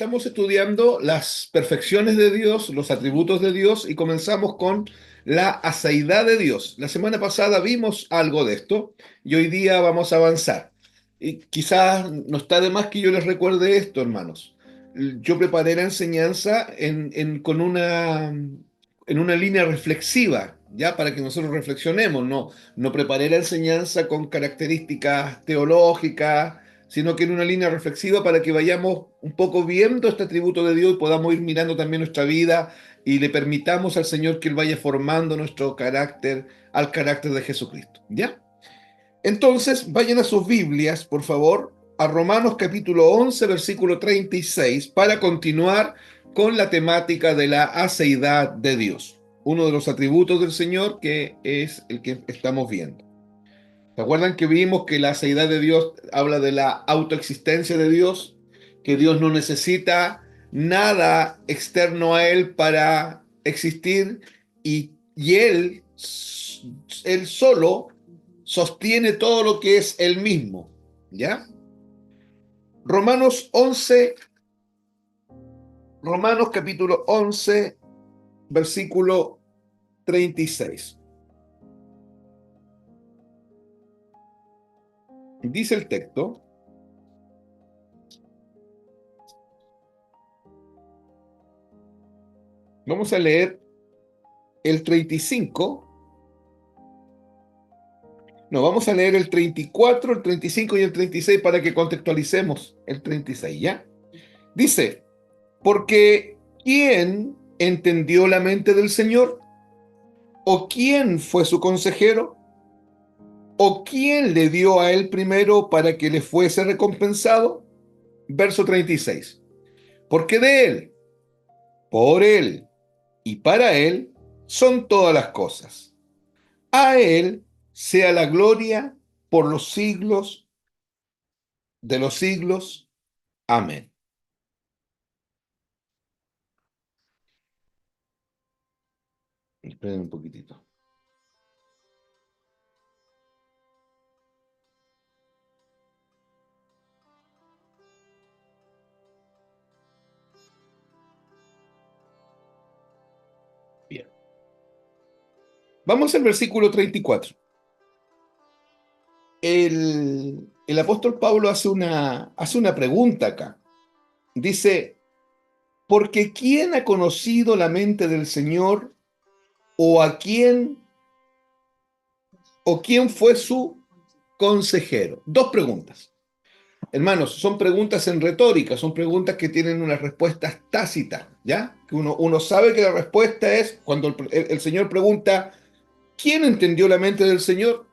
estamos estudiando las perfecciones de Dios, los atributos de Dios, y comenzamos con la aseidad de Dios. La semana pasada vimos algo de esto y hoy día vamos a avanzar. Y quizás no está de más que yo les recuerde esto, hermanos. Yo preparé la enseñanza en una línea reflexiva, ya para que nosotros reflexionemos. No preparé la enseñanza con características teológicas, sino que en una línea reflexiva para que vayamos un poco viendo este atributo de Dios y podamos ir mirando también nuestra vida y le permitamos al Señor que Él vaya formando nuestro carácter al carácter de Jesucristo. ¿Ya? Entonces, vayan a sus Biblias, por favor, a Romanos capítulo 11, versículo 36, para continuar con la temática de la aceidad de Dios, uno de los atributos del Señor que es el que estamos viendo. ¿Se acuerdan que vimos que la aceidad de Dios habla de la autoexistencia de Dios? Que Dios no necesita nada externo a Él para existir y Él solo sostiene todo lo que es Él mismo. ¿Ya? Romanos 11, Romanos capítulo 11, versículo 36. Dice el texto. Vamos a leer el 35. No, vamos a leer el 34, el 35 y el 36 para que contextualicemos el 36, ¿ya? Dice, porque ¿quién entendió la mente del Señor? ¿O quién fue su consejero? ¿O quién le dio a él primero para que le fuese recompensado? Verso 36. Porque de él, por él y para él son todas las cosas. A él sea la gloria por los siglos de los siglos. Amén. Esperen un poquitito. Bien. Vamos al versículo 34. El apóstol Pablo hace una pregunta acá. Dice, porque ¿quién ha conocido la mente del Señor o a quién o quién fue su consejero? Dos preguntas. Hermanos, son preguntas en retórica, son preguntas que tienen unas respuestas tácitas, ¿ya? Que uno sabe que la respuesta es cuando el Señor pregunta, ¿quién entendió la mente del Señor?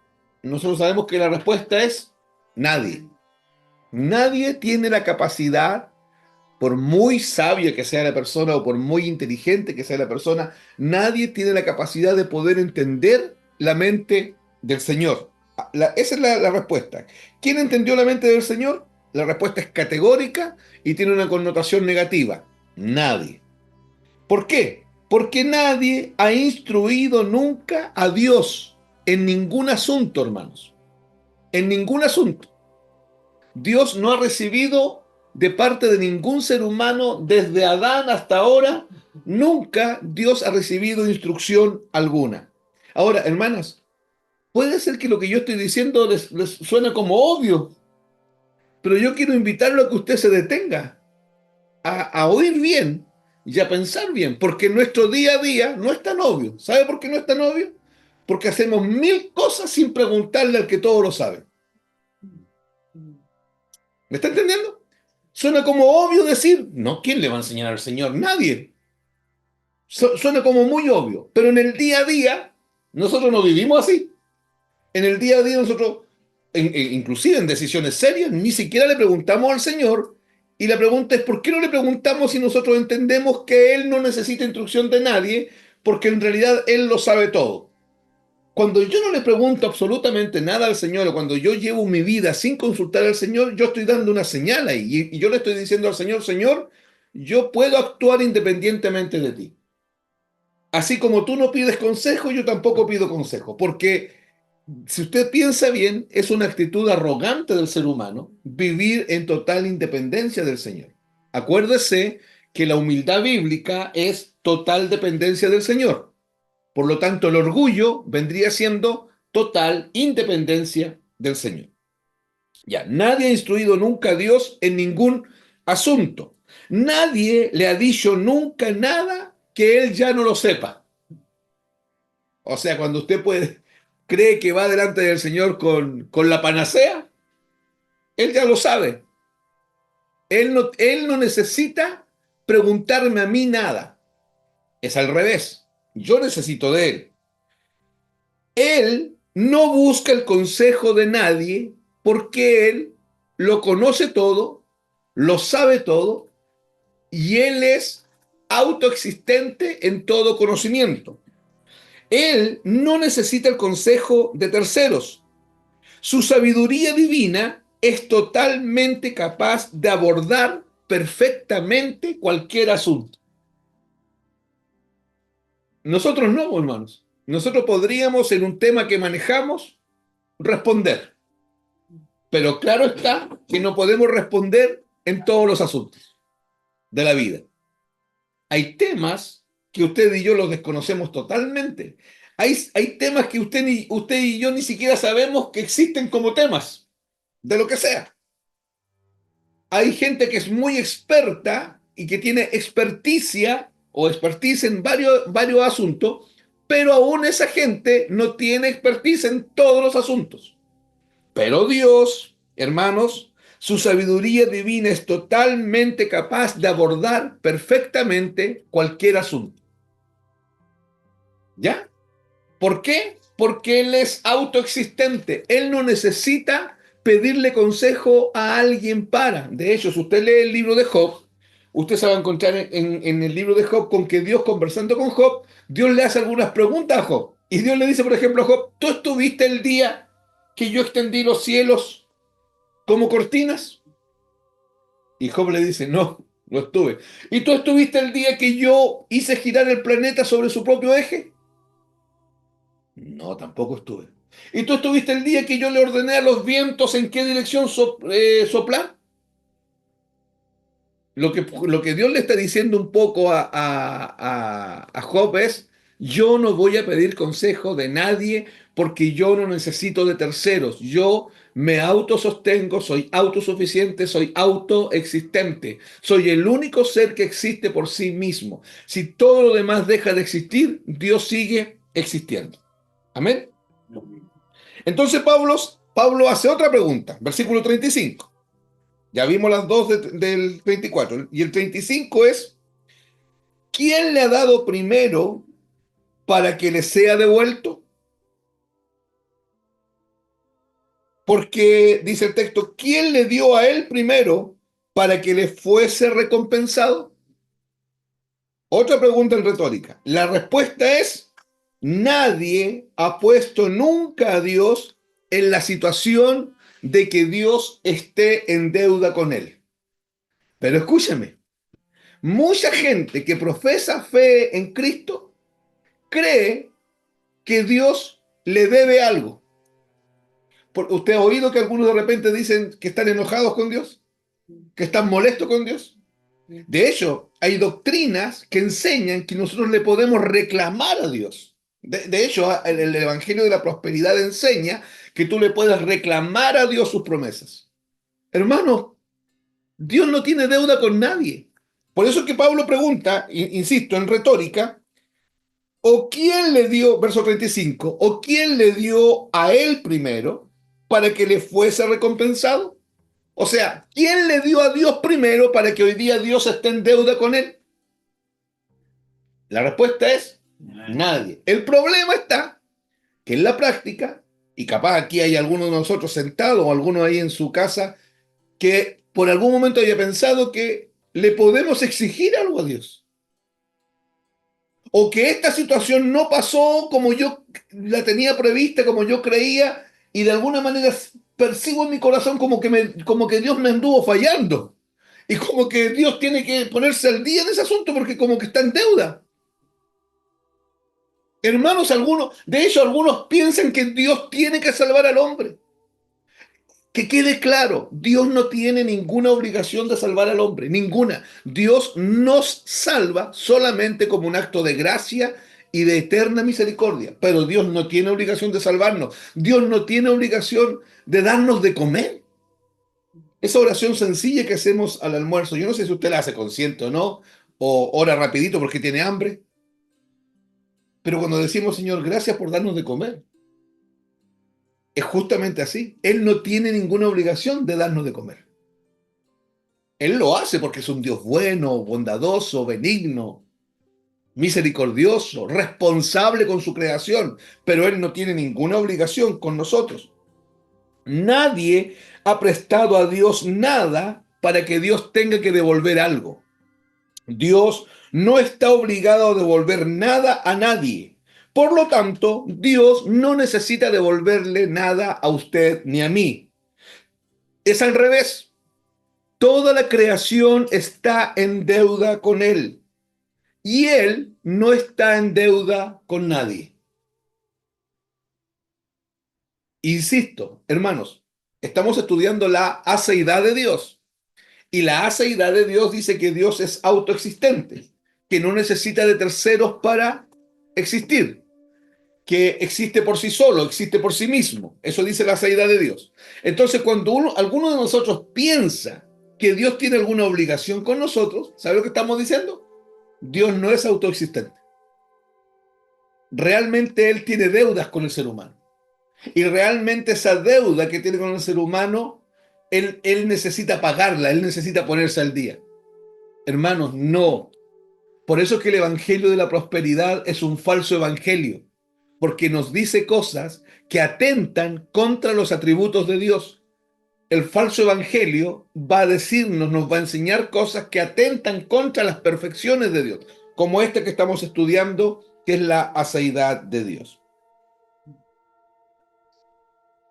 Nosotros sabemos que la respuesta es nadie. Nadie tiene la capacidad, por muy sabia que sea la persona o por muy inteligente que sea la persona, nadie tiene la capacidad de poder entender la mente del Señor. Esa es la respuesta. ¿Quién entendió la mente del Señor? La respuesta es categórica y tiene una connotación negativa. Nadie. ¿Por qué? Porque nadie ha instruido nunca a Dios en ningún asunto, hermanos. En ningún asunto. Dios no ha recibido de parte de ningún ser humano desde Adán hasta ahora, nunca Dios ha recibido instrucción alguna. Ahora, hermanas, puede ser que lo que yo estoy diciendo les suena como obvio, pero yo quiero invitarlo a que usted se detenga, a oír bien y a pensar bien, porque nuestro día a día no es tan obvio. ¿Sabe por qué no es tan obvio? Porque hacemos mil cosas sin preguntarle al que todo lo sabe. ¿Me está entendiendo? Suena como obvio decir, no, ¿quién le va a enseñar al Señor? Nadie. Suena como muy obvio, pero en el día a día nosotros no vivimos así. En el día a día nosotros, inclusive en decisiones serias, ni siquiera le preguntamos al Señor. Y la pregunta es, ¿por qué no le preguntamos si nosotros entendemos que Él no necesita instrucción de nadie? Porque en realidad Él lo sabe todo. Cuando yo no le pregunto absolutamente nada al Señor, o cuando yo llevo mi vida sin consultar al Señor, yo estoy dando una señal ahí. Y yo le estoy diciendo al Señor, Señor, yo puedo actuar independientemente de ti. Así como tú no pides consejo, yo tampoco pido consejo. Porque si usted piensa bien, es una actitud arrogante del ser humano vivir en total independencia del Señor. Acuérdese que la humildad bíblica es total dependencia del Señor. Por lo tanto, el orgullo vendría siendo total independencia del Señor. Ya, nadie ha instruido nunca a Dios en ningún asunto. Nadie le ha dicho nunca nada que él ya no lo sepa. O sea, cuando usted cree que va delante del Señor con la panacea, él ya lo sabe. Él no necesita preguntarme a mí nada. Es al revés. Yo necesito de él. Él no busca el consejo de nadie porque él lo conoce todo, lo sabe todo y él es autoexistente en todo conocimiento. Él no necesita el consejo de terceros. Su sabiduría divina es totalmente capaz de abordar perfectamente cualquier asunto. Nosotros no, hermanos. Nosotros podríamos en un tema que manejamos responder, pero claro está que no podemos responder en todos los asuntos de la vida. Hay temas que usted y yo los desconocemos totalmente. Hay temas que usted y yo ni siquiera sabemos que existen como temas, de lo que sea. Hay gente que es muy experta y que tiene experticia o expertise en varios asuntos, pero aún esa gente no tiene expertise en todos los asuntos. Pero Dios, hermanos, su sabiduría divina es totalmente capaz de abordar perfectamente cualquier asunto. ¿Ya? ¿Por qué? Porque Él es autoexistente. Él no necesita pedirle consejo a alguien para. De hecho, si usted lee el libro de Job, usted se va a encontrar en el libro de Job con que Dios, conversando con Job, Dios le hace algunas preguntas a Job. Y Dios le dice, por ejemplo, a Job, ¿tú estuviste el día que yo extendí los cielos como cortinas? Y Job le dice, no, no estuve. ¿Y tú estuviste el día que yo hice girar el planeta sobre su propio eje? No, tampoco estuve. ¿Y tú estuviste el día que yo le ordené a los vientos en qué dirección soplar? Lo que Dios le está diciendo un poco a Job es, yo no voy a pedir consejo de nadie porque yo no necesito de terceros. Yo me autosostengo, soy autosuficiente, soy autoexistente. Soy el único ser que existe por sí mismo. Si todo lo demás deja de existir, Dios sigue existiendo. Amén. Entonces Pablo hace otra pregunta, versículo 35. Ya vimos las dos del 34. Y el 35 es, ¿quién le ha dado primero para que le sea devuelto? Porque dice el texto, ¿quién le dio a él primero para que le fuese recompensado? Otra pregunta en retórica. La respuesta es, nadie ha puesto nunca a Dios en la situación de que Dios esté en deuda con él. Pero escúchame, mucha gente que profesa fe en Cristo cree que Dios le debe algo. ¿Usted ha oído que algunos de repente dicen que están enojados con Dios? ¿Que están molestos con Dios? De hecho, hay doctrinas que enseñan que nosotros le podemos reclamar a Dios. De hecho, el Evangelio de la Prosperidad enseña que tú le puedes reclamar a Dios sus promesas. Hermano, Dios no tiene deuda con nadie. Por eso es que Pablo pregunta, insisto, en retórica, ¿o quién le dio, verso 35, o quién le dio a él primero para que le fuese recompensado? O sea, ¿quién le dio a Dios primero para que hoy día Dios esté en deuda con él? La respuesta es nadie. El problema está que en la práctica, y capaz aquí hay algunos de nosotros sentados o algunos ahí en su casa, que por algún momento haya pensado que le podemos exigir algo a Dios. O que esta situación no pasó como yo la tenía prevista, como yo creía, y de alguna manera percibo en mi corazón como que Dios me anduvo fallando. Y como que Dios tiene que ponerse al día en ese asunto porque como que está en deuda. Hermanos, de hecho, algunos piensan que Dios tiene que salvar al hombre. Que quede claro, Dios no tiene ninguna obligación de salvar al hombre, ninguna. Dios nos salva solamente como un acto de gracia y de eterna misericordia, pero Dios no tiene obligación de salvarnos. Dios no tiene obligación de darnos de comer. Esa oración sencilla que hacemos al almuerzo, yo no sé si usted la hace consciente o no, o ora rapidito porque tiene hambre, pero cuando decimos, Señor, gracias por darnos de comer, es justamente así. Él no tiene ninguna obligación de darnos de comer. Él lo hace porque es un Dios bueno, bondadoso, benigno, misericordioso, responsable con su creación, pero Él no tiene ninguna obligación con nosotros. Nadie ha prestado a Dios nada para que Dios tenga que devolver algo. Dios no está obligado a devolver nada a nadie. Por lo tanto, Dios no necesita devolverle nada a usted ni a mí. Es al revés. Toda la creación está en deuda con Él y Él no está en deuda con nadie. Insisto, hermanos, estamos estudiando la aceidad de Dios y la aceidad de Dios dice que Dios es autoexistente, que no necesita de terceros para existir, que existe por sí solo, existe por sí mismo. Eso dice la aceidad de Dios. Entonces, cuando alguno de nosotros piensa que Dios tiene alguna obligación con nosotros, ¿sabe lo que estamos diciendo? Dios no es autoexistente. Realmente Él tiene deudas con el ser humano. Y realmente esa deuda que tiene con el ser humano, él necesita pagarla, Él necesita ponerse al día. Hermanos, no. Por eso es que el Evangelio de la Prosperidad es un falso evangelio, porque nos dice cosas que atentan contra los atributos de Dios. El falso evangelio va a decirnos, nos va a enseñar cosas que atentan contra las perfecciones de Dios, como este que estamos estudiando, que es la aceidad de Dios.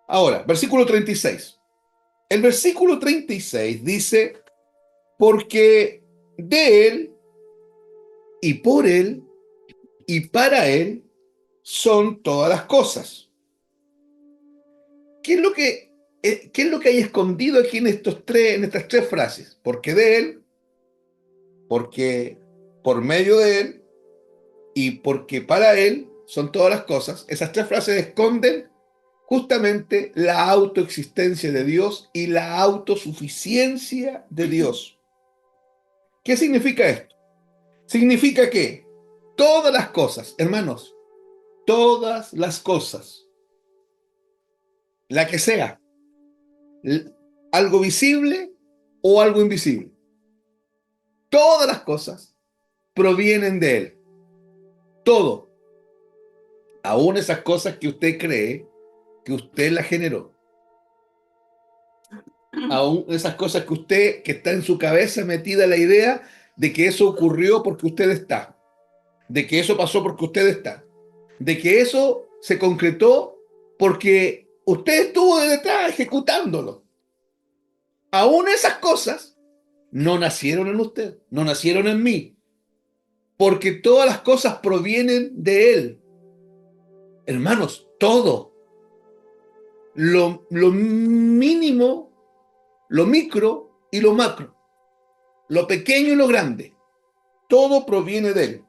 Ahora, versículo 36. El versículo 36 dice, porque de Él y por Él y para Él son todas las cosas. ¿Qué es lo que, qué es lo que hay escondido aquí en en estas tres frases? Porque de Él, porque por medio de Él y porque para Él son todas las cosas. Esas tres frases esconden justamente la autoexistencia de Dios y la autosuficiencia de Dios. ¿Qué significa esto? Significa que todas las cosas, hermanos, todas las cosas, la que sea, algo visible o algo invisible, todas las cosas provienen de Él. Todo, aún esas cosas que usted cree que usted las generó, aún esas cosas que está en su cabeza metida la idea de que eso ocurrió porque usted está, de que eso pasó porque usted está, de que eso se concretó porque usted estuvo detrás ejecutándolo. Aún esas cosas no nacieron en usted, no nacieron en mí, porque todas las cosas provienen de Él. Hermanos, todo, lo mínimo, lo micro y lo macro, lo pequeño y lo grande, todo proviene de Él.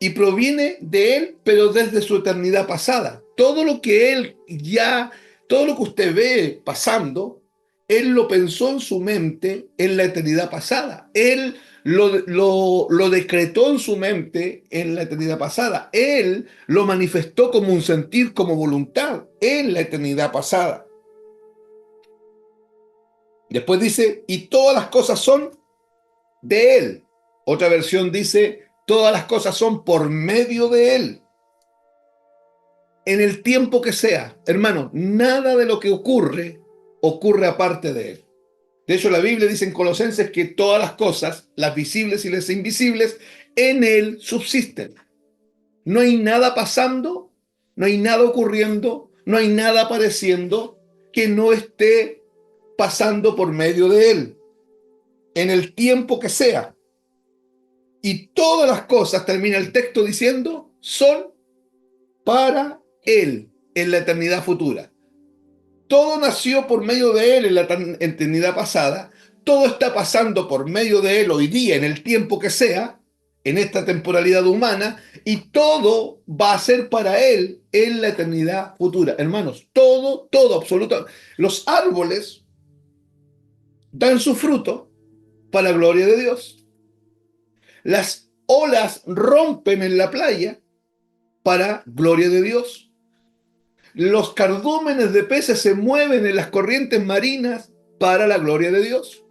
Y proviene de Él, pero desde su eternidad pasada. Todo lo que Él ya, todo lo que usted ve pasando, Él lo pensó en su mente en la eternidad pasada. Él lo decretó en su mente en la eternidad pasada. Él lo manifestó como un sentir, como voluntad en la eternidad pasada. Después dice, y todas las cosas son de Él. Otra versión dice, todas las cosas son por medio de Él. En el tiempo que sea, hermano, nada de lo que ocurre ocurre aparte de Él. De hecho, la Biblia dice en Colosenses que todas las cosas, las visibles y las invisibles, en Él subsisten. No hay nada pasando, no hay nada ocurriendo, no hay nada apareciendo que no esté pasando por medio de Él, en el tiempo que sea. Y todas las cosas, termina el texto diciendo, son para Él en la eternidad futura. todo nació por medio de Él en la eternidad pasada, todo está pasando por medio de Él hoy día, en el tiempo que sea, en esta temporalidad humana, y todo va a ser para Él en la eternidad futura. Hermanos, todo, absolutamente. Los árboles dan su fruto para la gloria de Dios. Las olas rompen en la playa para gloria de Dios. Los cardúmenes de peces se mueven en las corrientes marinas para la gloria de Dios.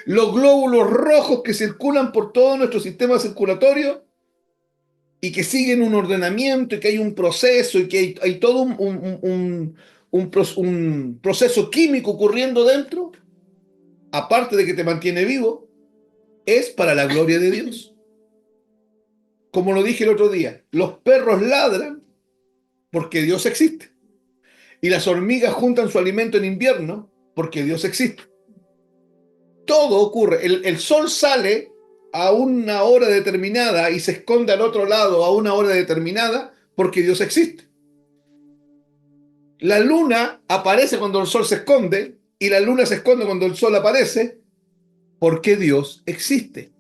Los glóbulos rojos que circulan por todo nuestro sistema circulatorio y que siguen un ordenamiento y que hay un proceso y que hay todo un proceso químico ocurriendo dentro, aparte de que te mantiene vivo, es para la gloria de Dios. Como lo dije el otro día, los perros ladran porque Dios existe. Y las hormigas juntan su alimento en invierno porque Dios existe. Todo ocurre. El sol sale a una hora determinada y se esconde al otro lado a una hora determinada porque Dios existe. La luna aparece cuando el sol se esconde y la luna se esconde cuando el sol aparece porque Dios existe.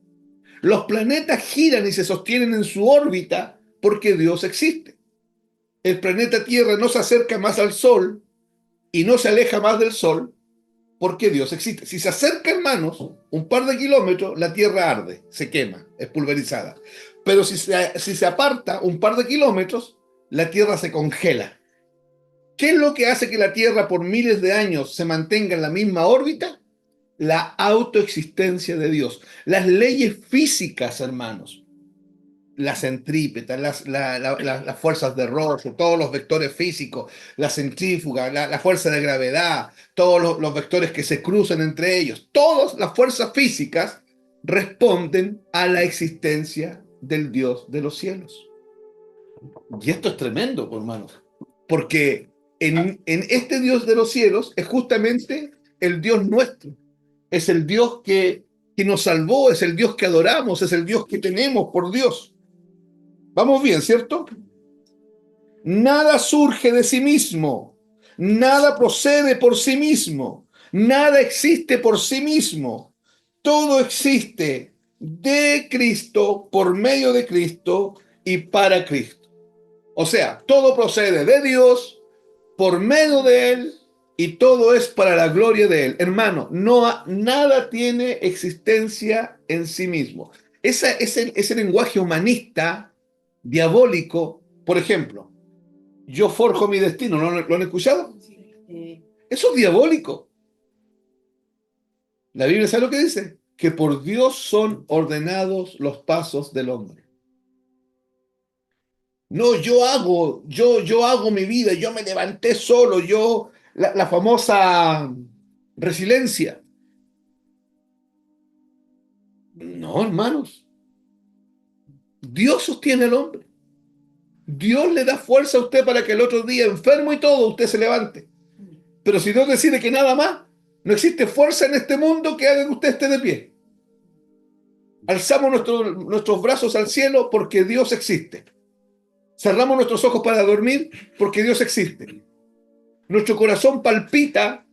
Los planetas giran y se sostienen en su órbita porque Dios existe. El planeta Tierra no se acerca más al sol y no se aleja más del sol porque Dios existe. Si se acerca, hermanos, un par de kilómetros, la Tierra arde, se quema, es pulverizada. Pero si se aparta un par de kilómetros, la Tierra se congela. ¿Qué es lo que hace que la Tierra por miles de años se mantenga en la misma órbita? La autoexistencia de Dios. Las leyes físicas, hermanos. La centrípeta, las fuerzas de Roche, todos los vectores físicos, la centrífuga, la fuerza de gravedad, todos los vectores que se cruzan entre ellos, todas las fuerzas físicas responden a la existencia del Dios de los cielos. Y esto es tremendo, hermanos, porque en este Dios de los cielos es justamente el Dios nuestro, es el Dios que nos salvó, es el Dios que adoramos, es el Dios que tenemos por Dios. Vamos bien, ¿cierto? Nada surge de sí mismo, nada procede por sí mismo, nada existe por sí mismo. Todo existe de Cristo, por medio de Cristo y para Cristo. O sea, todo procede de Dios, por medio de Él y todo es para la gloria de Él. Hermano, nada tiene existencia en sí mismo. Ese lenguaje humanista diabólico, por ejemplo, yo forjo mi destino, ¿lo han escuchado? Sí. Eso es diabólico. La Biblia sabe lo que dice, que por Dios son ordenados los pasos del hombre. No, yo hago mi vida, yo me levanté solo, la famosa resiliencia. No, hermanos, Dios sostiene al hombre. Dios le da fuerza a usted para que el otro día, enfermo y todo, usted se levante. Pero si Dios decide que nada más, no existe fuerza en este mundo que haga que usted esté de pie. Alzamos nuestros brazos al cielo porque Dios existe. Cerramos nuestros ojos para dormir porque Dios existe. Nuestro corazón palpita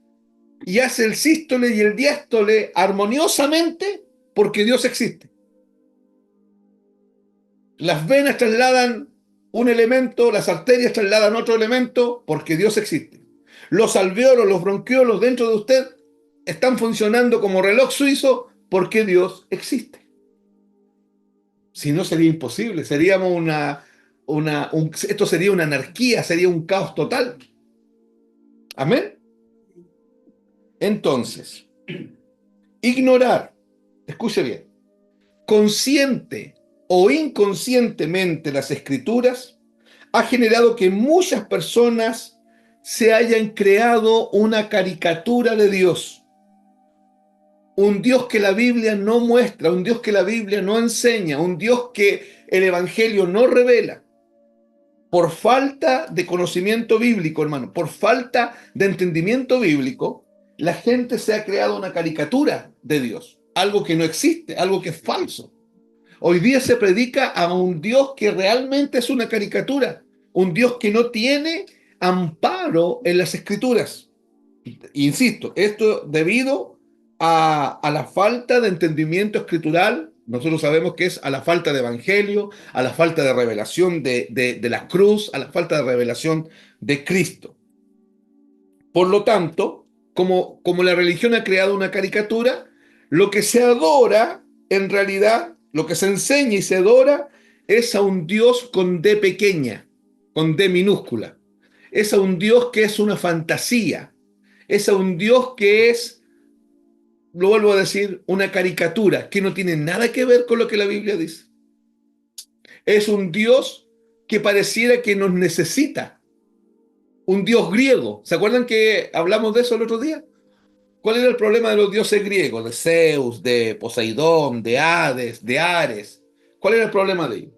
y hace el sístole y el diástole armoniosamente porque Dios existe. Las venas trasladan un elemento, las arterias trasladan otro elemento porque Dios existe. Los alveolos, los bronquiolos dentro de usted están funcionando como reloj suizo porque Dios existe. Si no, sería imposible, seríamos esto sería una anarquía, sería un caos total. ¿Amén? Entonces, ignorar, escuche bien, consciente o inconscientemente las escrituras ha generado que muchas personas se hayan creado una caricatura de Dios. Un Dios que la Biblia no muestra, un Dios que la Biblia no enseña, un Dios que el Evangelio no revela. Por falta de conocimiento bíblico, hermano, por falta de entendimiento bíblico, la gente se ha creado una caricatura de Dios, algo que no existe, algo que es falso. Hoy día se predica a un Dios que realmente es una caricatura, un Dios que no tiene amparo en las Escrituras. Insisto, esto debido a la falta de entendimiento escritural. Nosotros sabemos que es a la falta de evangelio, a la falta de revelación de la cruz, a la falta de revelación de Cristo. Por lo tanto, como la religión ha creado una caricatura, lo que se adora, en realidad, lo que se enseña y se adora es a un Dios con D pequeña, con D minúscula. Es a un Dios que es una fantasía. Es a un Dios que es, lo vuelvo a decir, una caricatura, que no tiene nada que ver con lo que la Biblia dice. Es un Dios que pareciera que nos necesita. Un Dios griego. ¿Se acuerdan que hablamos de eso el otro día? ¿Cuál era el problema de los dioses griegos? De Zeus, de Poseidón, de Hades, de Ares. ¿Cuál era el problema de ellos?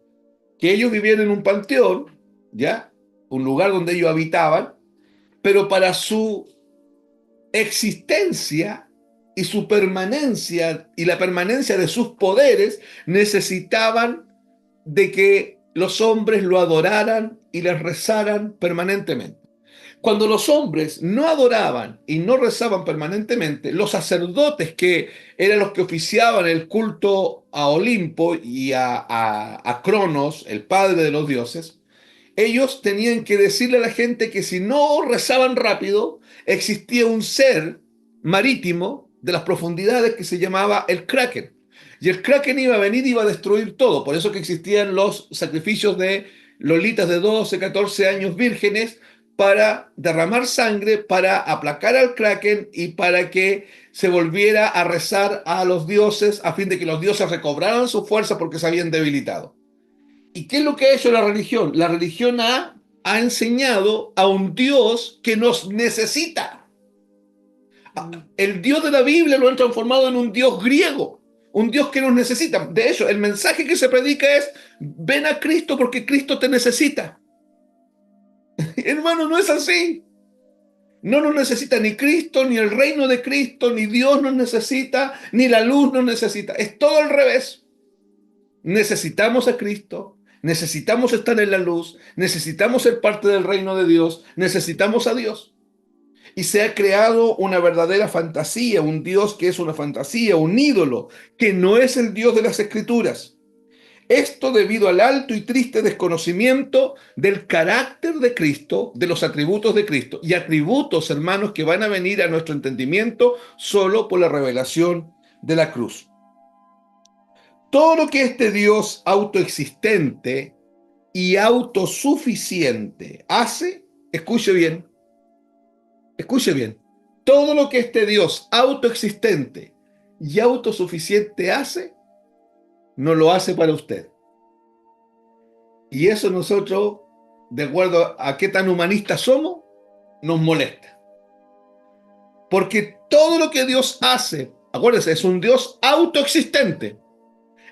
Que ellos vivían en un panteón, ¿ya? Un lugar donde ellos habitaban, pero para su existencia y su permanencia y la permanencia de sus poderes necesitaban de que los hombres lo adoraran y les rezaran permanentemente. Cuando los hombres no adoraban y no rezaban permanentemente, los sacerdotes que eran los que oficiaban el culto a Olimpo y a Cronos, el padre de los dioses, ellos tenían que decirle a la gente que si no rezaban rápido, existía un ser marítimo de las profundidades que se llamaba el Kraken. Y el Kraken iba a venir y iba a destruir todo. Por eso que existían los sacrificios de lolitas de 12, 14 años vírgenes para derramar sangre, para aplacar al Kraken y para que se volviera a rezar a los dioses a fin de que los dioses recobraran su fuerza porque se habían debilitado. ¿Y qué es lo que ha hecho la religión? La religión ha enseñado a un Dios que nos necesita. El Dios de la Biblia lo han transformado en un Dios griego, un Dios que nos necesita. De hecho, el mensaje que se predica es, ven a Cristo porque Cristo te necesita. Hermano, no es así. No nos necesita ni Cristo, ni el reino de Cristo, ni Dios nos necesita, ni la luz nos necesita. Es todo al revés. Necesitamos a Cristo, necesitamos estar en la luz, necesitamos ser parte del reino de Dios, necesitamos a Dios. Y se ha creado una verdadera fantasía, un Dios que es una fantasía, un ídolo, que no es el Dios de las Escrituras. Esto debido al alto y triste desconocimiento del carácter de Cristo, de los atributos de Cristo, y atributos, hermanos, que van a venir a nuestro entendimiento solo por la revelación de la cruz. Todo lo que este Dios autoexistente y autosuficiente hace, escuche bien, todo lo que este Dios autoexistente y autosuficiente hace, no lo hace para usted. Y eso nosotros, de acuerdo a qué tan humanistas somos, nos molesta. Porque todo lo que Dios hace, acuérdense, es un Dios autoexistente.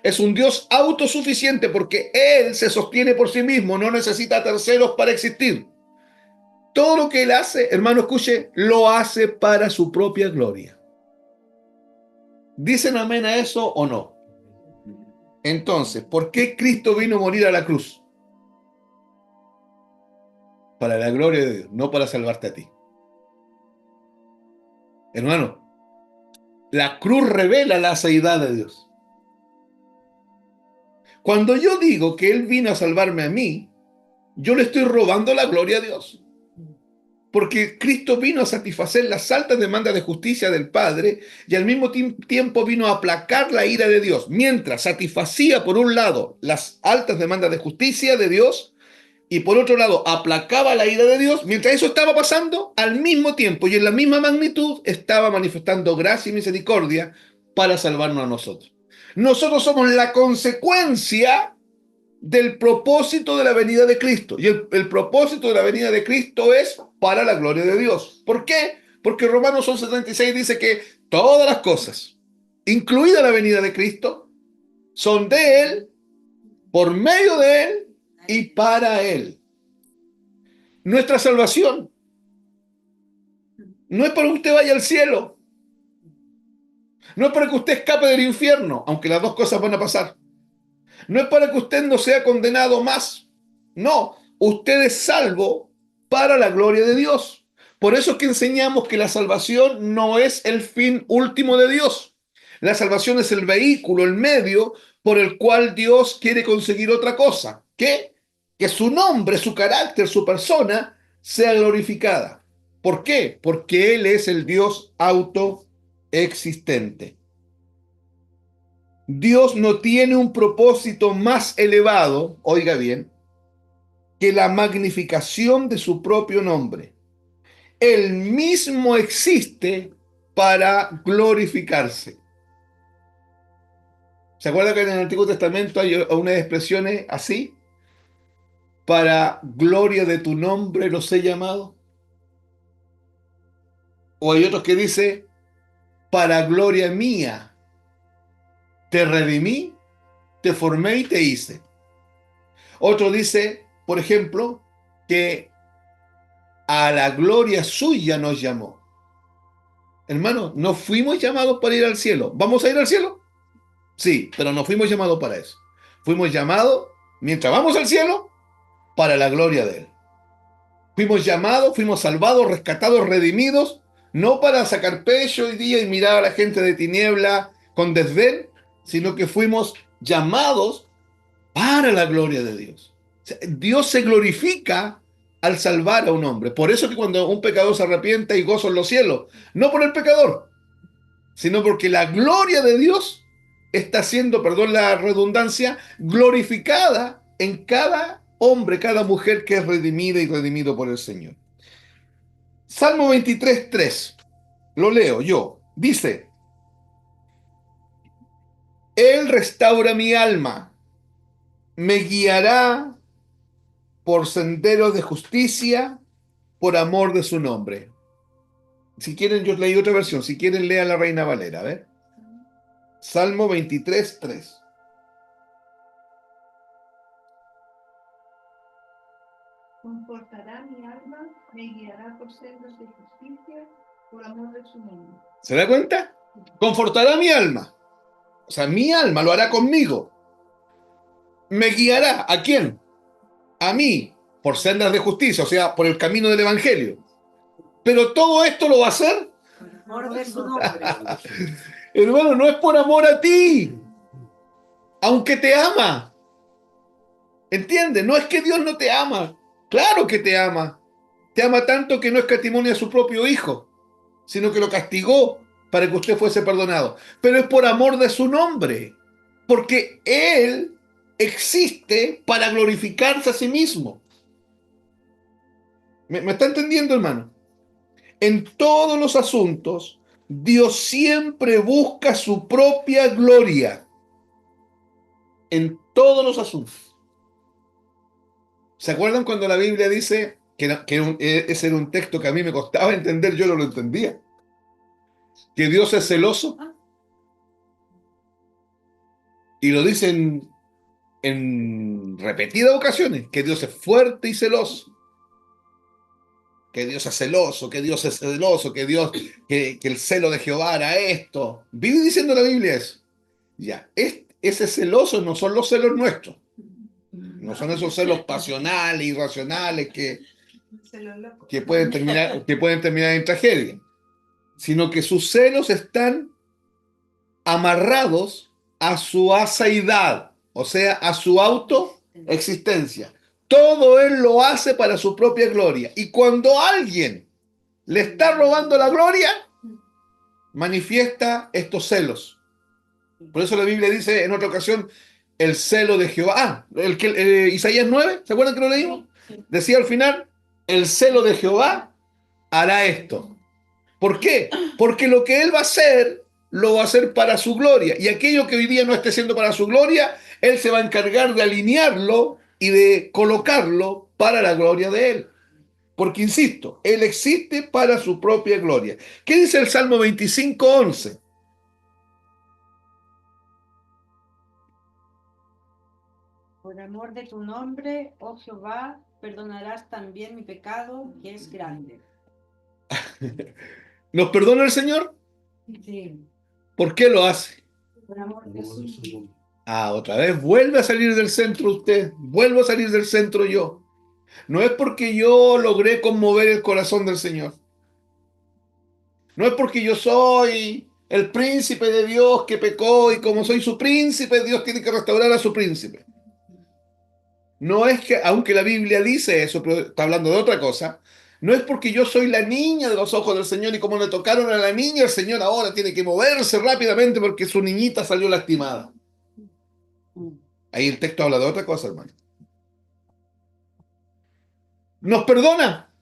Es un Dios autosuficiente porque Él se sostiene por sí mismo, no necesita terceros para existir. Todo lo que Él hace, hermano, escuche, lo hace para su propia gloria. ¿Dicen amén a eso o no? Entonces, ¿por qué Cristo vino a morir a la cruz? Para la gloria de Dios, no para salvarte a ti. Hermano, la cruz revela la seidad de Dios. Cuando yo digo que Él vino a salvarme a mí, yo le estoy robando la gloria a Dios. Porque Cristo vino a satisfacer las altas demandas de justicia del Padre y al mismo tiempo vino a aplacar la ira de Dios. Mientras satisfacía por un lado las altas demandas de justicia de Dios y por otro lado aplacaba la ira de Dios, mientras eso estaba pasando, al mismo tiempo y en la misma magnitud estaba manifestando gracia y misericordia para salvarnos a nosotros. Nosotros somos la consecuencia del propósito de la venida de Cristo. Y el propósito de la venida de Cristo es para la gloria de Dios. ¿Por qué? Porque Romanos 11:36 dice que todas las cosas, incluida la venida de Cristo, son de Él, por medio de Él y para Él. Nuestra salvación no es para que usted vaya al cielo, no es para que usted escape del infierno, aunque las dos cosas van a pasar. No es para que usted no sea condenado más. No, usted es salvo para la gloria de Dios. Por eso es que enseñamos que la salvación no es el fin último de Dios. La salvación es el vehículo, el medio por el cual Dios quiere conseguir otra cosa. ¿Qué? Que su nombre, su carácter, su persona sea glorificada. ¿Por qué? Porque Él es el Dios autoexistente. Dios no tiene un propósito más elevado, oiga bien, que la magnificación de su propio nombre. Él mismo existe para glorificarse. ¿Se acuerda que en el Antiguo Testamento hay unas expresiones así? Para gloria de tu nombre los he llamado. O hay otros que dice, para gloria mía te redimí, te formé y te hice. Otro dice, por ejemplo, que a la gloria suya nos llamó. Hermano, no fuimos llamados para ir al cielo. ¿Vamos a ir al cielo? Sí, pero no fuimos llamados para eso. Fuimos llamados, mientras vamos al cielo, para la gloria de Él. Fuimos llamados, fuimos salvados, rescatados, redimidos, no para sacar pecho hoy día y mirar a la gente de tiniebla con desdén, sino que fuimos llamados para la gloria de Dios. O sea, Dios se glorifica al salvar a un hombre. Por eso que cuando un pecador se arrepiente hay gozo en los cielos, no por el pecador, sino porque la gloria de Dios está siendo, perdón la redundancia, glorificada en cada hombre, cada mujer que es redimida y redimido por el Señor. Salmo 23:3, lo leo yo, dice, Él restaura mi alma, me guiará por senderos de justicia, por amor de su nombre. Si quieren, yo leí otra versión, si quieren, lea la Reina Valera, a ver. Salmo 23:3. Confortará mi alma, me guiará por sendas de justicia, por amor de su nombre. ¿Se da cuenta? Confortará mi alma. O sea, mi alma lo hará conmigo. Me guiará. ¿A quién? A mí, por sendas de justicia, o sea, por el camino del Evangelio. Pero todo esto lo va a hacer, Por amor de su nombre. hermano, no es por amor a ti, aunque te ama. ¿Entiendes? No es que Dios no te ama. Claro que te ama. Te ama tanto que no escatimó a su propio hijo, sino que lo castigó para que usted fuese perdonado. Pero es por amor de su nombre, porque Él existe para glorificarse a sí mismo. ¿Me está entendiendo, hermano? En todos los asuntos, Dios siempre busca su propia gloria. En todos los asuntos. ¿Se acuerdan cuando la Biblia dice ese era un texto que a mí me costaba entender, yo no lo entendía? Que Dios es celoso. Y lo dicen en repetidas ocasiones, que Dios es fuerte y celoso. Que Dios es celoso, que Dios es celoso, que el celo de Jehová hará esto. Vive diciendo la Biblia eso. Ya, ese celoso no son los celos nuestros. No son esos celos pasionales, irracionales que pueden terminar en tragedia. Sino que sus celos están amarrados a su aseidad, o sea, a su autoexistencia. Todo él lo hace para su propia gloria. Y cuando alguien le está robando la gloria, manifiesta estos celos. Por eso la Biblia dice en otra ocasión, el celo de Jehová. Isaías 9, ¿se acuerdan que lo leímos? Decía al final, el celo de Jehová hará esto. ¿Por qué? Porque lo que él va a hacer, lo va a hacer para su gloria. Y aquello que hoy día no esté siendo para su gloria, él se va a encargar de alinearlo y de colocarlo para la gloria de él. Porque, insisto, él existe para su propia gloria. ¿Qué dice el Salmo 25:11? Por amor de tu nombre, oh Jehová, perdonarás también mi pecado, que es grande. ¿Nos perdona el Señor? Sí. ¿Por qué lo hace? Por amor de su nombre. Otra vez vuelve a salir del centro usted, vuelvo a salir del centro yo. No es porque yo logré conmover el corazón del Señor. No es porque yo soy el príncipe de Dios que pecó y como soy su príncipe, Dios tiene que restaurar a su príncipe. No es que, aunque la Biblia dice eso, pero está hablando de otra cosa, no es porque yo soy la niña de los ojos del Señor y como le tocaron a la niña, el Señor ahora tiene que moverse rápidamente porque su niñita salió lastimada. Ahí el texto habla de otra cosa, hermano. Nos perdona,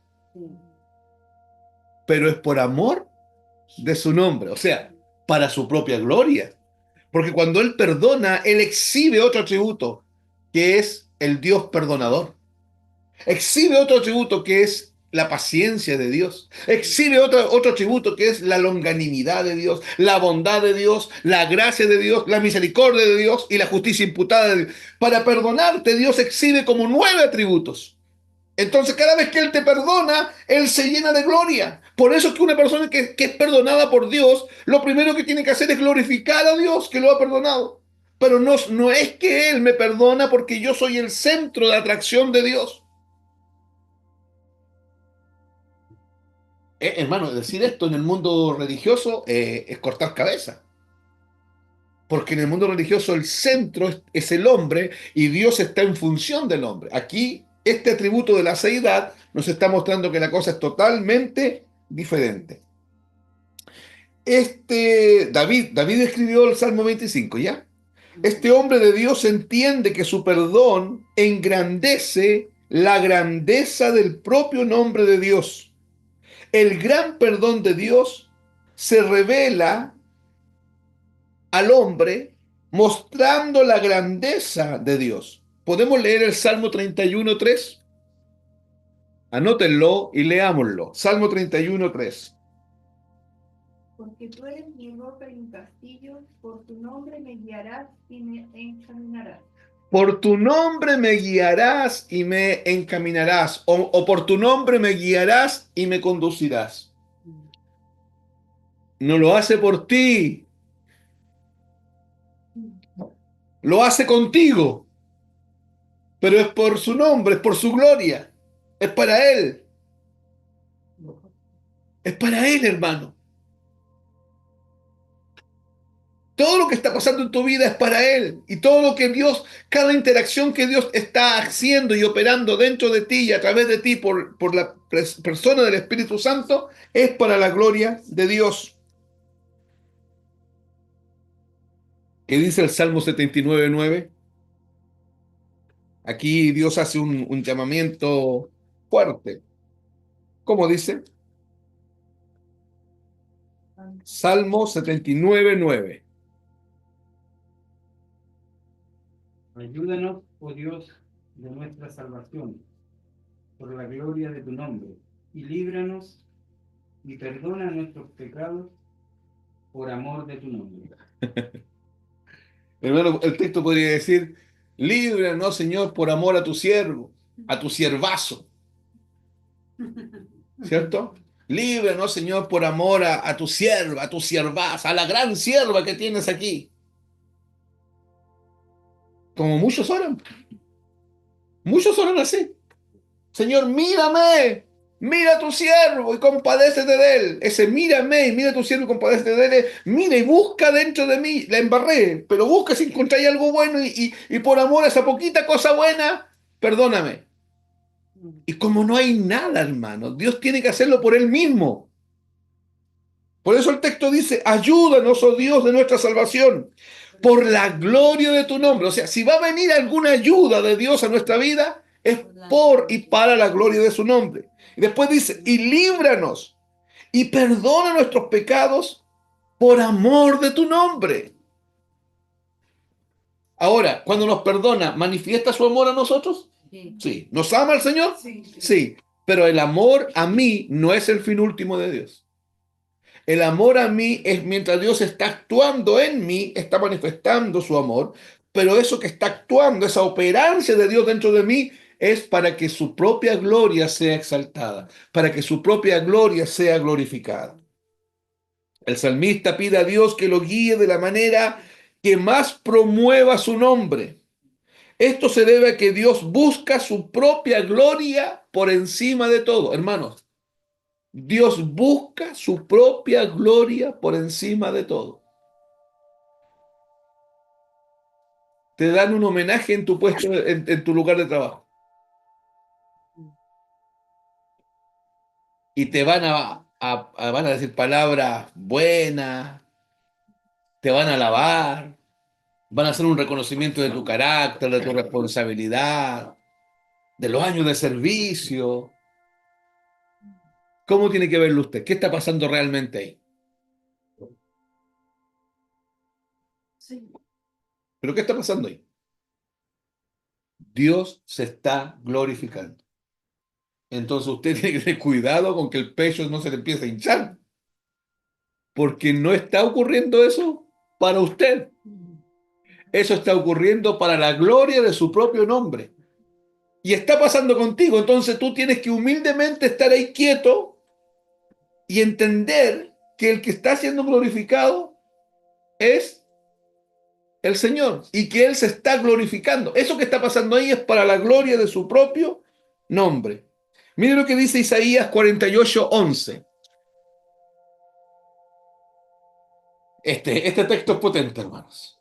pero es por amor de su nombre, o sea, para su propia gloria. Porque cuando Él perdona, Él exhibe otro atributo, que es el Dios perdonador. Exhibe otro atributo que es la paciencia de Dios. Exhibe otro atributo que es la longanimidad de Dios, la bondad de Dios, la gracia de Dios, la misericordia de Dios y la justicia imputada de Dios. Para perdonarte, Dios exhibe como 9 atributos. Entonces, cada vez que Él te perdona, Él se llena de gloria. Por eso es que una persona que es perdonada por Dios, lo primero que tiene que hacer es glorificar a Dios que lo ha perdonado. Pero no es que Él me perdona porque yo soy el centro de atracción de Dios. Hermano, decir esto en el mundo religioso es cortar cabeza. Porque en el mundo religioso el centro es el hombre y Dios está en función del hombre. Aquí, este atributo de la seidad nos está mostrando que la cosa es totalmente diferente. David escribió el Salmo 25, ¿ya? Este hombre de Dios entiende que su perdón engrandece la grandeza del propio nombre de Dios. El gran perdón de Dios se revela al hombre mostrando la grandeza de Dios. ¿Podemos leer el Salmo 31:3? Anótenlo y leámoslo. Salmo 31:3. Porque tú eres mi roca y mi castillo, por tu nombre me guiarás y me encaminarás. Por tu nombre me guiarás y me encaminarás, o por tu nombre me guiarás y me conducirás. No lo hace por ti, lo hace contigo, pero es por su nombre, es por su gloria, es para Él, hermano. Todo lo que está pasando en tu vida es para Él. Y todo lo que Dios, cada interacción que Dios está haciendo y operando dentro de ti y a través de ti por la persona del Espíritu Santo, es para la gloria de Dios. ¿Qué dice el Salmo 79:9? Aquí Dios hace un llamamiento fuerte. ¿Cómo dice? Salmo 79:9. Ayúdanos, oh Dios, de nuestra salvación, por la gloria de tu nombre, y líbranos y perdona nuestros pecados por amor de tu nombre. Hermano, el texto podría decir, líbranos, Señor, por amor a tu siervo, a tu siervazo, ¿cierto? Líbranos, Señor, por amor a tu sierva, a tu siervaza, a la gran sierva que tienes aquí. Como muchos oran así. Señor, mírame, mira a tu siervo y compadécete de él. Ese mírame y mira a tu siervo y compadécete de él. Mira y busca dentro de mí. La embarré, pero busca si encontráis algo bueno y por amor a esa poquita cosa buena, perdóname. Y como no hay nada, hermano, Dios tiene que hacerlo por Él mismo. Por eso el texto dice, ayúdanos, oh Dios de nuestra salvación, por la gloria de tu nombre. O sea, si va a venir alguna ayuda de Dios a nuestra vida, es por y para la gloria de su nombre. Y después dice, y líbranos y perdona nuestros pecados por amor de tu nombre. Ahora, cuando nos perdona, ¿manifiesta su amor a nosotros? Sí. Sí. ¿Nos ama el Señor? Sí. Sí. Pero el amor a mí no es el fin último de Dios. El amor a mí es mientras Dios está actuando en mí, está manifestando su amor, pero eso que está actuando, esa operancia de Dios dentro de mí, es para que su propia gloria sea exaltada, para que su propia gloria sea glorificada. El salmista pide a Dios que lo guíe de la manera que más promueva su nombre. Esto se debe a que Dios busca su propia gloria por encima de todo. Hermanos, Dios busca su propia gloria por encima de todo. Te dan un homenaje en tu puesto, en tu lugar de trabajo. Y te van a decir palabras buenas, te van a alabar, van a hacer un reconocimiento de tu carácter, de tu responsabilidad, de los años de servicio. ¿Cómo tiene que verlo usted? ¿Qué está pasando realmente ahí? Sí. ¿Pero qué está pasando ahí? Dios se está glorificando. Entonces usted tiene que tener cuidado con que el pecho no se le empiece a hinchar, porque no está ocurriendo eso para usted. Eso está ocurriendo para la gloria de su propio nombre. Y está pasando contigo. Entonces tú tienes que humildemente estar ahí quieto y entender que el que está siendo glorificado es el Señor y que Él se está glorificando. Eso que está pasando ahí es para la gloria de su propio nombre. Mire lo que dice Isaías 48:11. Este texto es potente, hermanos.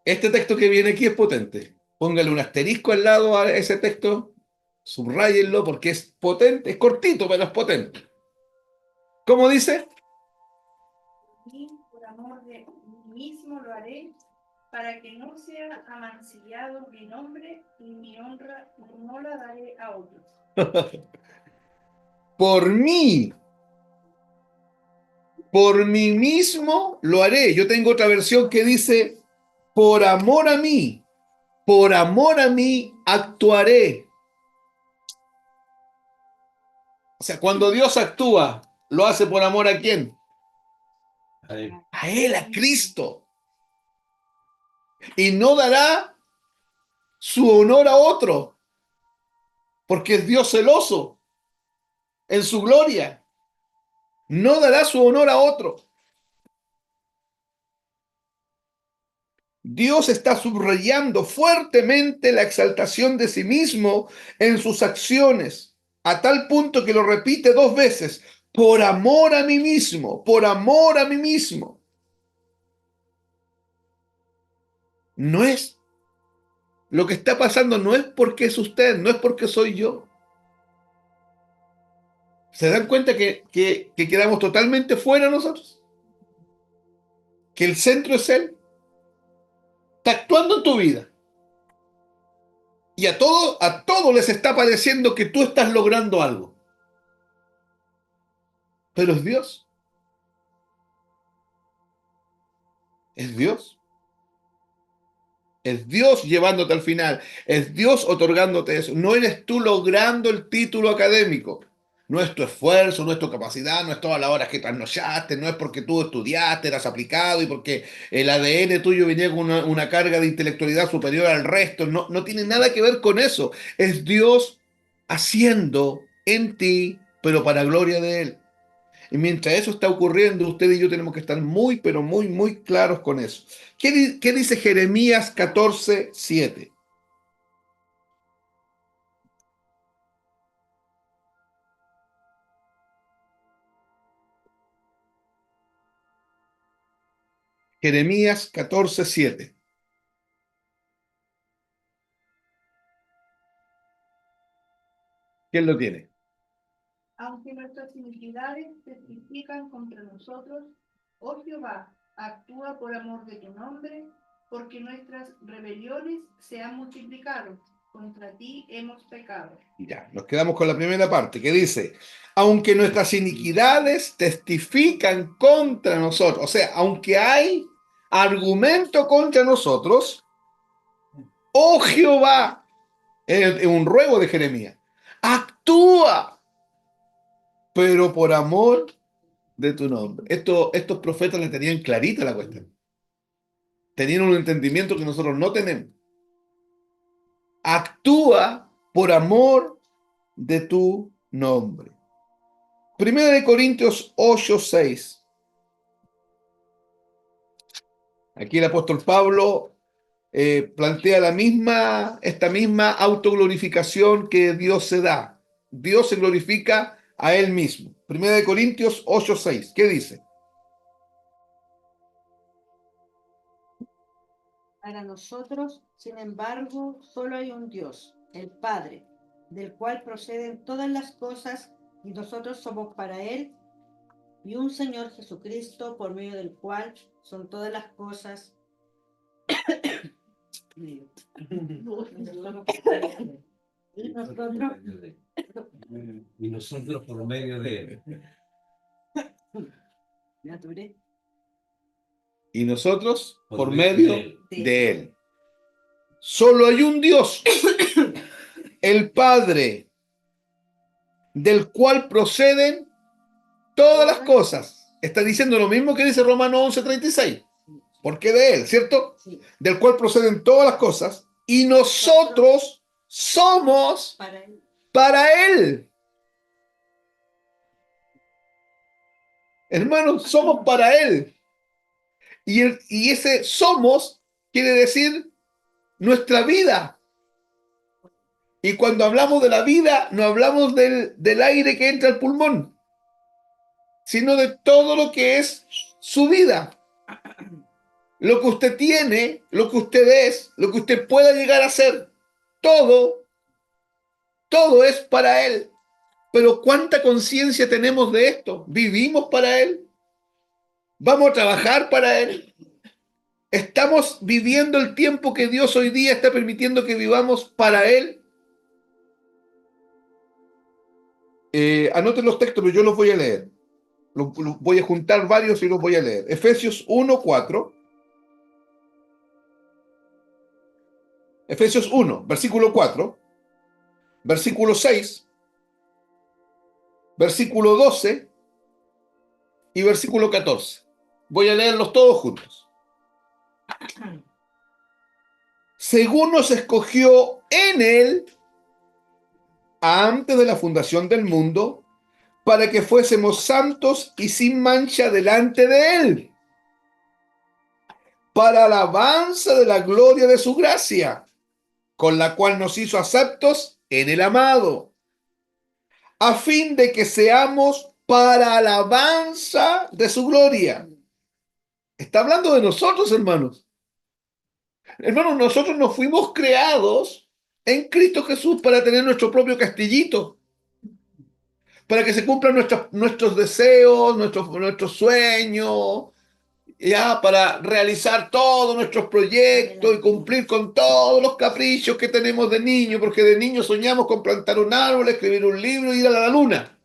Este texto que viene aquí es potente. Póngale un asterisco al lado a ese texto, subrayenlo porque es potente, es cortito, pero es potente. ¿Cómo dice? Y por amor de mí mismo lo haré, para que no sea amancillado mi nombre y mi honra no la daré a otros. Por mí, por mí mismo lo haré. Yo tengo otra versión que dice, por amor a mí actuaré. O sea, cuando Dios actúa, ¿lo hace por amor a quién? A Él, a Cristo. Y no dará su honor a otro, porque es Dios celoso en su gloria. No dará su honor a otro. Dios está subrayando fuertemente la exaltación de sí mismo en sus acciones, a tal punto que lo repite 2 veces, por amor a mí mismo, por amor a mí mismo. No es, lo que está pasando no es porque es usted, no es porque soy yo. ¿Se dan cuenta que quedamos totalmente fuera nosotros? Que el centro es Él. Está actuando en tu vida. Y a todos les está pareciendo que tú estás logrando algo. Pero es Dios. Es Dios. Es Dios llevándote al final. Es Dios otorgándote eso. No eres tú logrando el título académico. No es tu esfuerzo, no es tu capacidad, no es todas las horas que trasnochaste, no es porque tú estudiaste, eras aplicado y porque el ADN tuyo venía con una carga de intelectualidad superior al resto. No, no tiene nada que ver con eso. Es Dios haciendo en ti, pero para gloria de Él. Y mientras eso está ocurriendo, usted y yo tenemos que estar muy, pero muy, muy claros con eso. ¿Qué dice Jeremías 14:7? Jeremías 14:7. ¿Quién lo tiene? Aunque nuestras iniquidades testifican contra nosotros, oh Jehová, actúa por amor de tu nombre, porque nuestras rebeliones se han multiplicado. Contra ti hemos pecado. Ya, nos quedamos con la primera parte que dice, aunque nuestras iniquidades testifican contra nosotros, o sea, aunque hay argumento contra nosotros, oh Jehová, es un ruego de Jeremías, actúa, pero por amor de tu nombre. Estos profetas le tenían clarita la cuestión. Tenían un entendimiento que nosotros no tenemos. Actúa por amor de tu nombre. Primera de Corintios 8:6. Aquí el apóstol Pablo plantea esta misma autoglorificación que Dios se da. Dios se glorifica a Él mismo. 1 Corintios 8:6. ¿Qué dice? Para nosotros, sin embargo, solo hay un Dios, el Padre, del cual proceden todas las cosas, y nosotros somos para Él, y un Señor Jesucristo, por medio del cual son todas las cosas. Y nosotros por medio de él. Y nosotros por medio medio de Él. Solo hay un Dios, el Padre, del cual proceden todas las cosas. Está diciendo lo mismo que dice Romanos 11:36. Porque de Él, ¿cierto? Sí. Del cual proceden todas las cosas. Y nosotros somos para Él. Hermanos, somos para Él. Y ese somos quiere decir nuestra vida. Y cuando hablamos de la vida, no hablamos del aire que entra al pulmón, sino de todo lo que es su vida. Lo que usted tiene, lo que usted es, lo que usted pueda llegar a ser, todo es para Él. Pero ¿cuánta conciencia tenemos de esto? ¿Vivimos para Él? ¿Vamos a trabajar para Él? ¿Estamos viviendo el tiempo que Dios hoy día está permitiendo que vivamos para Él? Anoten los textos, pero yo los voy a leer. Los voy a juntar varios y los voy a leer. Efesios 1:4. Efesios 1, versículo 4. Versículo 6. Versículo 12. Y versículo 14. Voy a leerlos todos juntos. Según nos escogió en Él antes de la fundación del mundo, para que fuésemos santos y sin mancha delante de Él, para alabanza de la gloria de su gracia, con la cual nos hizo aceptos en el amado, a fin de que seamos para alabanza de su gloria. Está hablando de nosotros, hermanos. Hermanos, nosotros nos fuimos creados en Cristo Jesús para tener nuestro propio castillito, para que se cumplan nuestros deseos, nuestros sueños, ya, para realizar todos nuestros proyectos y cumplir con todos los caprichos que tenemos de niño, porque de niño soñamos con plantar un árbol, escribir un libro y ir a la luna.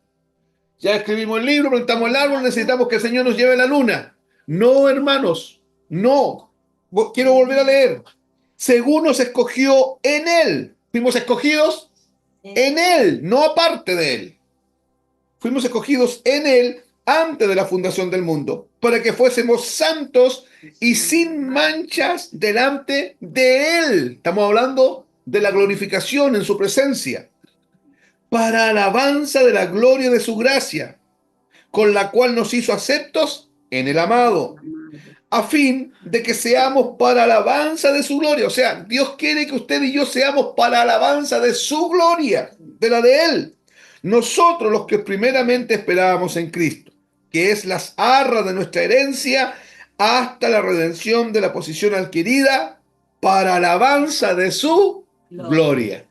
Ya escribimos el libro, plantamos el árbol, necesitamos que el Señor nos lleve a la luna. No, hermanos, no. Quiero volver a leer. Según nos escogió en Él. Fuimos escogidos en Él, no aparte de Él. Fuimos escogidos en Él antes de la fundación del mundo, para que fuésemos santos y sin manchas delante de Él. Estamos hablando de la glorificación en su presencia, para alabanza de la gloria de su gracia, con la cual nos hizo aceptos en el amado, a fin de que seamos para alabanza de su gloria. O sea, Dios quiere que usted y yo seamos para alabanza de su gloria, de la de Él. Nosotros los que primeramente esperábamos en Cristo, que es las arras de nuestra herencia, hasta la redención de la posición adquirida, para alabanza de su gloria.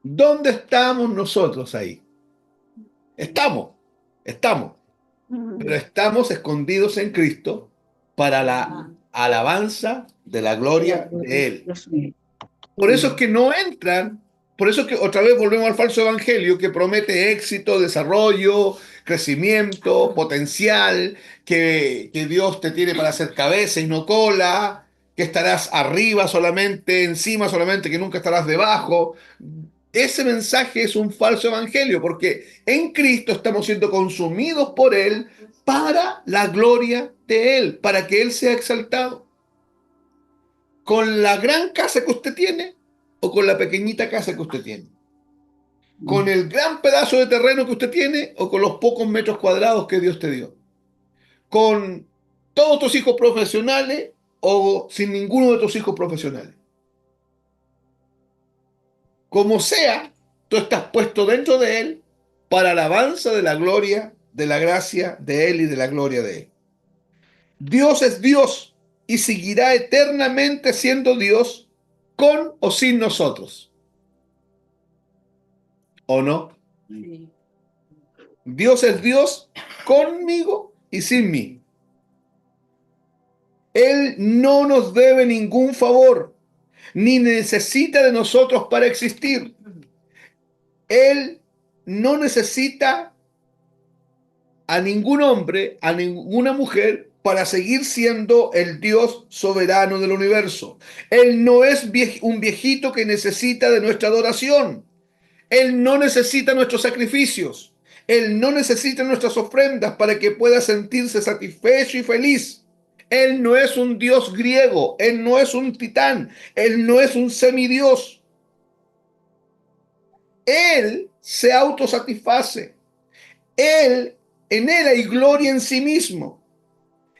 ¿Dónde estamos nosotros ahí? Estamos, pero estamos escondidos en Cristo para la alabanza de la gloria de Él. Por eso es que no entran, por eso es que otra vez volvemos al falso evangelio que promete éxito, desarrollo, crecimiento, potencial, que Dios te tiene para hacer cabeza y no cola, que estarás arriba solamente, encima solamente, que nunca estarás debajo. Ese mensaje es un falso evangelio, porque en Cristo estamos siendo consumidos por Él para la gloria de Él, para que Él sea exaltado. Con la gran casa que usted tiene o con la pequeñita casa que usted tiene. Con el gran pedazo de terreno que usted tiene o con los pocos metros cuadrados que Dios te dio. Con todos tus hijos profesionales o sin ninguno de tus hijos profesionales. Como sea, tú estás puesto dentro de Él para alabanza de la gloria, de la gracia de Él y de la gloria de Él. Dios es Dios y seguirá eternamente siendo Dios con o sin nosotros. ¿O no? Sí. Dios es Dios conmigo y sin mí. Él no nos debe ningún favor, ni necesita de nosotros para existir. Él no necesita a ningún hombre, a ninguna mujer, para seguir siendo el Dios soberano del universo. Él no es un viejito que necesita de nuestra adoración. Él no necesita nuestros sacrificios. Él no necesita nuestras ofrendas para que pueda sentirse satisfecho y feliz. Él no es un dios griego. Él no es un titán. Él no es un semidios. Él se autosatisface. En él hay gloria en sí mismo.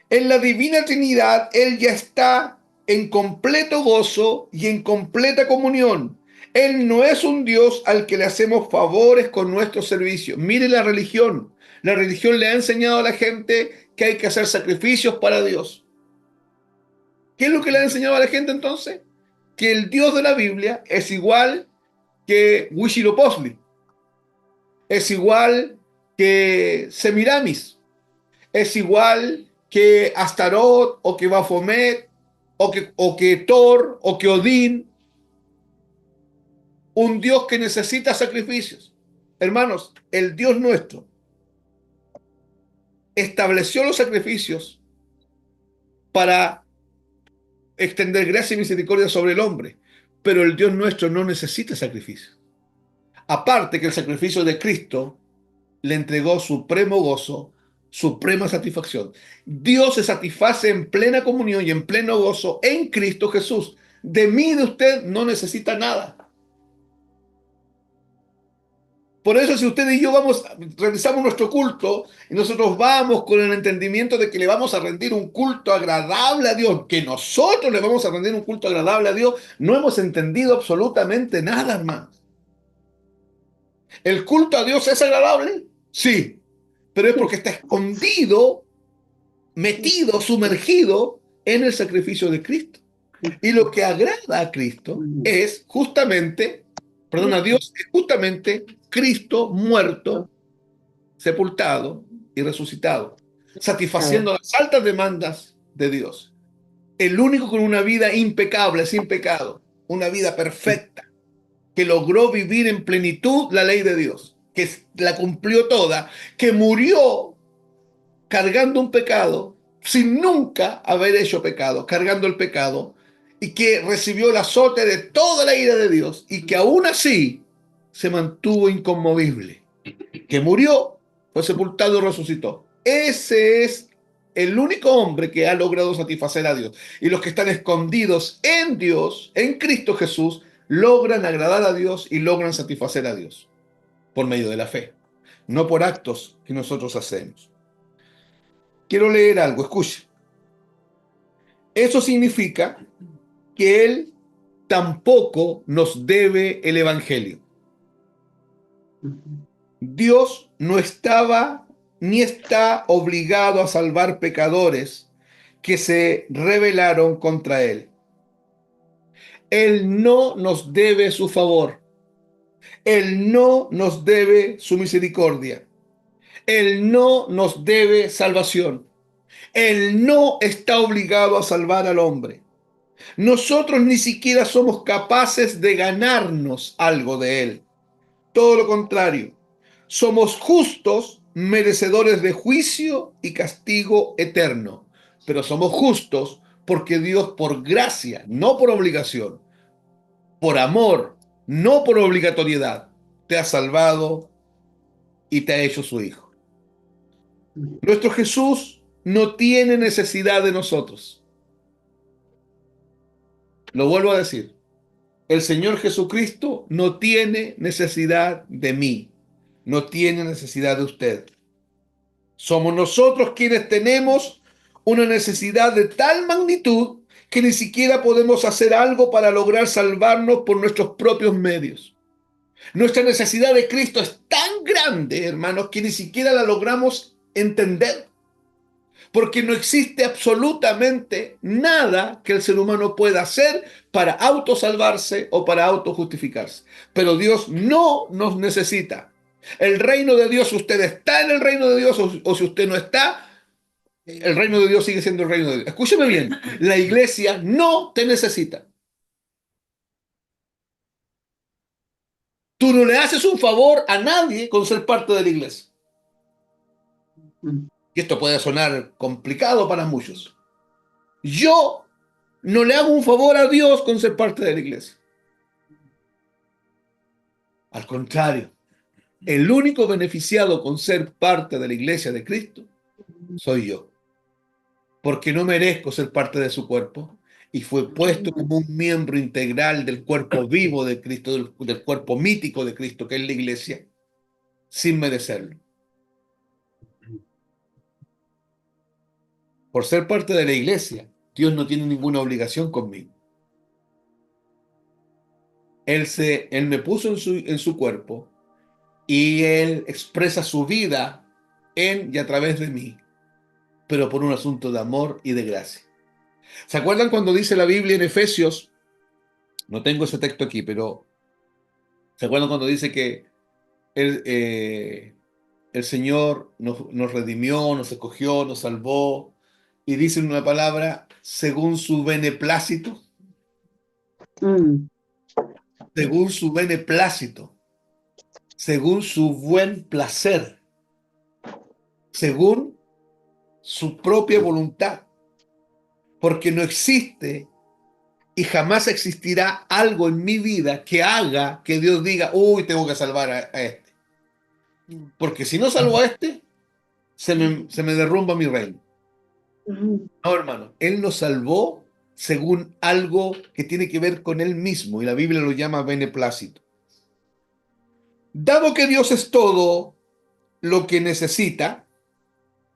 En la divina Trinidad, Él ya está en completo gozo y en completa comunión. Él no es un Dios al que le hacemos favores con nuestro servicio. Mire la religión. La religión le ha enseñado a la gente que hay que hacer sacrificios para Dios. ¿Qué es lo que le ha enseñado a la gente entonces? Que el Dios de la Biblia es igual que Huitzilopochtli, es igual que Semiramis, es igual que Astarot o que Baphomet o que Thor o que Odín, un Dios que necesita sacrificios. Hermanos, el Dios nuestro estableció los sacrificios para extender gracia y misericordia sobre el hombre, pero el Dios nuestro no necesita sacrificios. Aparte que el sacrificio de Cristo le entregó supremo gozo, suprema satisfacción. Dios se satisface en plena comunión y en pleno gozo en Cristo Jesús. De mí, de usted, no necesita nada. Por eso, si usted y yo realizamos nuestro culto y nosotros vamos con el entendimiento de que le vamos a rendir un culto agradable a Dios, que nosotros le vamos a rendir un culto agradable a Dios, no hemos entendido absolutamente nada, hermanos. ¿El culto a Dios es agradable? Sí, pero es porque está escondido, metido, sumergido en el sacrificio de Cristo. Y lo que agrada a Cristo es justamente, perdón, a Dios es justamente Cristo muerto, sepultado y resucitado, satisfaciendo las altas demandas de Dios. El único con una vida impecable, sin pecado, una vida perfecta, que logró vivir en plenitud la ley de Dios, que la cumplió toda, que murió cargando un pecado sin nunca haber hecho pecado, cargando el pecado, y que recibió el azote de toda la ira de Dios y que aún así se mantuvo inconmovible, que murió, fue sepultado y resucitó. Ese es el único hombre que ha logrado satisfacer a Dios. Y los que están escondidos en Dios, en Cristo Jesús, logran agradar a Dios y logran satisfacer a Dios por medio de la fe, no por actos que nosotros hacemos. Quiero leer algo, escuche. Eso significa que Él tampoco nos debe el Evangelio. Dios no estaba ni está obligado a salvar pecadores que se rebelaron contra Él. Él no nos debe su favor. Él no nos debe su misericordia. Él no nos debe salvación. Él no está obligado a salvar al hombre. Nosotros ni siquiera somos capaces de ganarnos algo de Él. Todo lo contrario, somos justos, merecedores de juicio y castigo eterno. Pero somos justos porque Dios, por gracia, no por obligación, por amor, no por obligatoriedad, te ha salvado y te ha hecho su hijo. Nuestro Jesús no tiene necesidad de nosotros. Lo vuelvo a decir. El Señor Jesucristo no tiene necesidad de mí. No tiene necesidad de usted. Somos nosotros quienes tenemos una necesidad de tal magnitud que ni siquiera podemos hacer algo para lograr salvarnos por nuestros propios medios. Nuestra necesidad de Cristo es tan grande, hermanos, que ni siquiera la logramos entender. Porque no existe absolutamente nada que el ser humano pueda hacer para autosalvarse o para autojustificarse. Pero Dios no nos necesita. El reino de Dios, usted está en el reino de Dios o si usted no está, el reino de Dios sigue siendo el reino de Dios. Escúcheme bien, la iglesia no te necesita. Tú no le haces un favor a nadie con ser parte de la iglesia. Y esto puede sonar complicado para muchos. Yo no le hago un favor a Dios con ser parte de la iglesia. Al contrario, el único beneficiado con ser parte de la iglesia de Cristo soy yo. Porque no merezco ser parte de su cuerpo y fue puesto como un miembro integral del cuerpo vivo de Cristo, del cuerpo mítico de Cristo, que es la iglesia, sin merecerlo. Por ser parte de la iglesia, Dios no tiene ninguna obligación conmigo. Él me puso en su cuerpo y Él expresa su vida en y a través de mí, pero por un asunto de amor y de gracia. ¿Se acuerdan cuando dice la Biblia en Efesios? No tengo ese texto aquí, pero ¿se acuerdan cuando dice que el Señor nos redimió, nos escogió, nos salvó y dice en una palabra, según su beneplácito? Según su beneplácito, según su buen placer, según su propia voluntad, porque no existe y jamás existirá algo en mi vida que haga que Dios diga, uy, tengo que salvar a este. Porque si no salvo a este, se me derrumba mi reino. No, hermano, Él nos salvó según algo que tiene que ver con Él mismo, y la Biblia lo llama beneplácito. Dado que Dios es todo lo que necesita,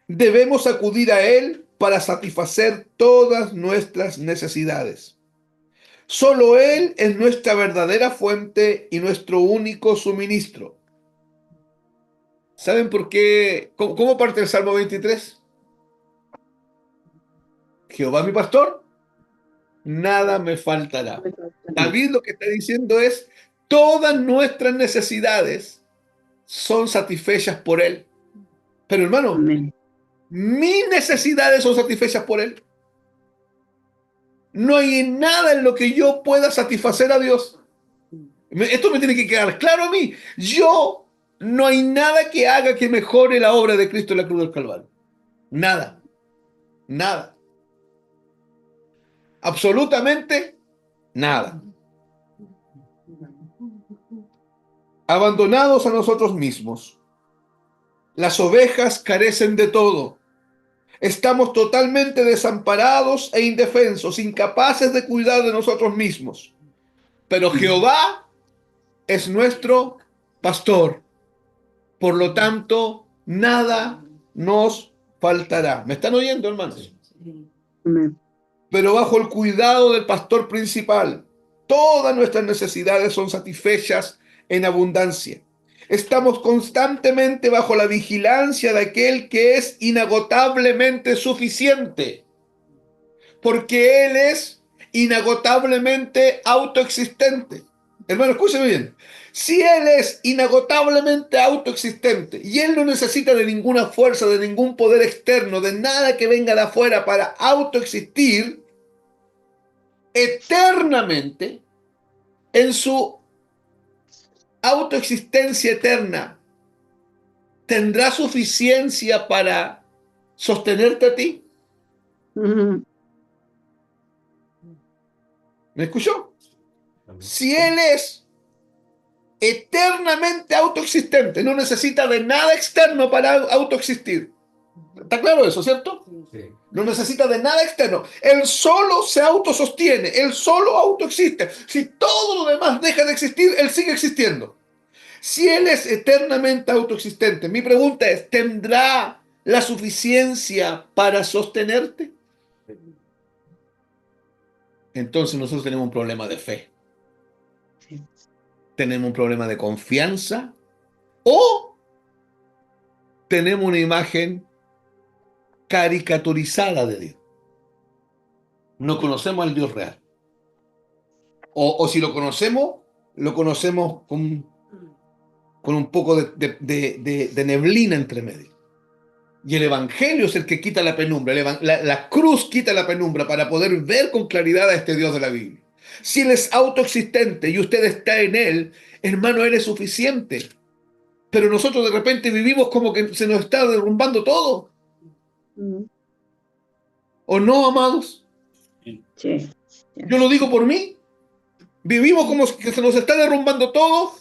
debemos acudir a Él para satisfacer todas nuestras necesidades. Solo Él es nuestra verdadera fuente y nuestro único suministro. ¿Saben por qué? ¿Cómo parte el Salmo 23? Jehová mi pastor, nada me faltará. David lo que está diciendo es, todas nuestras necesidades son satisfechas por Él. Pero hermano, mis necesidades son satisfechas por Él. No hay nada en lo que yo pueda satisfacer a Dios. Esto me tiene que quedar claro a mí. No hay nada que haga que mejore la obra de Cristo en la cruz del Calvario. Nada. Nada. Absolutamente nada. Abandonados a nosotros mismos, las ovejas carecen de todo. Estamos totalmente desamparados e indefensos, incapaces de cuidar de nosotros mismos. Pero Jehová es nuestro pastor. Por lo tanto, nada nos faltará. ¿Me están oyendo, hermanos? Pero bajo el cuidado del pastor principal, todas nuestras necesidades son satisfechas en abundancia. Estamos constantemente bajo la vigilancia de aquel que es inagotablemente suficiente, porque Él es inagotablemente autoexistente. Hermano, escúcheme bien. Si Él es inagotablemente autoexistente y Él no necesita de ninguna fuerza, de ningún poder externo, de nada que venga de afuera para autoexistir, eternamente, en su autoexistencia eterna, ¿tendrá suficiencia para sostenerte a ti? ¿Me escuchó? Si Él es eternamente autoexistente, no necesita de nada externo para autoexistir. ¿Está claro eso, cierto? Sí. No necesita de nada externo. Él solo se autosostiene, Él solo autoexiste. Si todo lo demás deja de existir, Él sigue existiendo. Si Él es eternamente autoexistente, mi pregunta es, ¿tendrá la suficiencia para sostenerte? entonces nosotros tenemos un problema de fe, tenemos un problema de confianza o tenemos una imagen caricaturizada de Dios. No conocemos al Dios real. O si lo conocemos con un poco de neblina entre medio. Y el Evangelio es el que quita la penumbra. La cruz quita la penumbra para poder ver con claridad a este Dios de la Biblia. Si Él es autoexistente y usted está en Él, hermano, Él es suficiente. Pero nosotros de repente vivimos como que se nos está derrumbando todo. ¿O no, amados? Sí. Yo lo digo por mí. Vivimos como que se nos está derrumbando todo.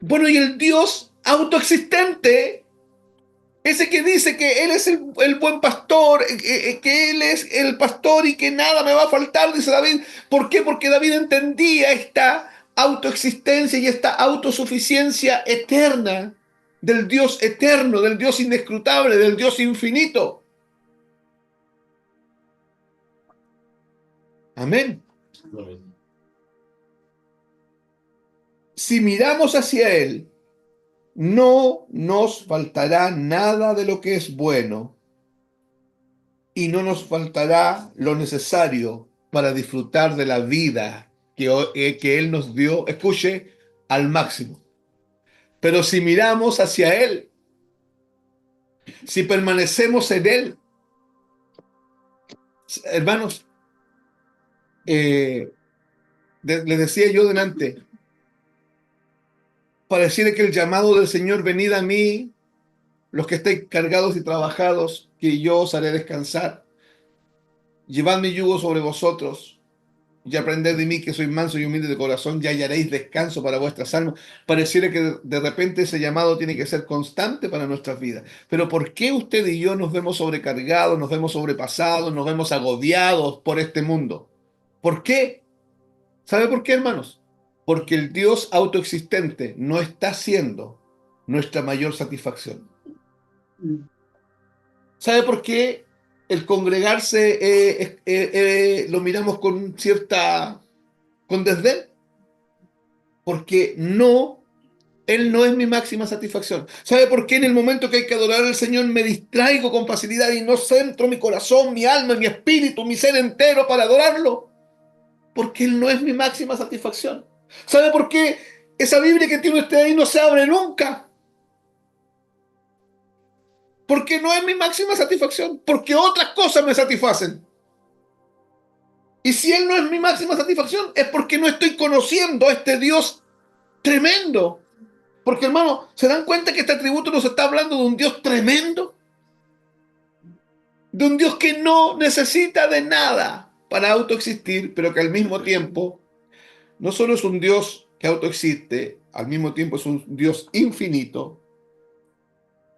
Bueno, y el Dios autoexistente, ese que dice que Él es el buen pastor, que Él es el pastor y que nada me va a faltar, dice David. ¿Por qué? Porque David entendía esta autoexistencia y esta autosuficiencia eterna del Dios eterno, del Dios inescrutable, del Dios infinito. Amén. Si miramos hacia Él, no nos faltará nada de lo que es bueno y no nos faltará lo necesario para disfrutar de la vida que Él nos dio, escuche, al máximo. Pero si miramos hacia Él, si permanecemos en Él, hermanos, les decía yo delante, pareciera que el llamado del Señor, venid a mí, los que estéis cargados y trabajados, que yo os haré descansar. Llevad mi yugo sobre vosotros y aprended de mí, que soy manso y humilde de corazón, y hallaréis descanso para vuestras almas. Pareciera que de repente ese llamado tiene que ser constante para nuestras vidas. Pero ¿por qué usted y yo nos vemos sobrecargados, nos vemos sobrepasados, nos vemos agobiados por este mundo? ¿Por qué? ¿Sabe por qué, hermanos? Porque el Dios autoexistente no está siendo nuestra mayor satisfacción. ¿Sabe por qué el congregarse lo miramos con desdén? Porque Él no es mi máxima satisfacción. ¿Sabe por qué en el momento que hay que adorar al Señor me distraigo con facilidad y no centro mi corazón, mi alma, mi espíritu, mi ser entero para adorarlo? Porque Él no es mi máxima satisfacción. ¿Sabe por qué esa Biblia que tiene usted ahí no se abre nunca? Porque no es mi máxima satisfacción, porque otras cosas me satisfacen. Y si Él no es mi máxima satisfacción, es porque no estoy conociendo a este Dios tremendo. Porque, hermano, ¿se dan cuenta que este atributo nos está hablando de un Dios tremendo? De un Dios que no necesita de nada para autoexistir, pero que al mismo tiempo no solo es un Dios que autoexiste, al mismo tiempo es un Dios infinito,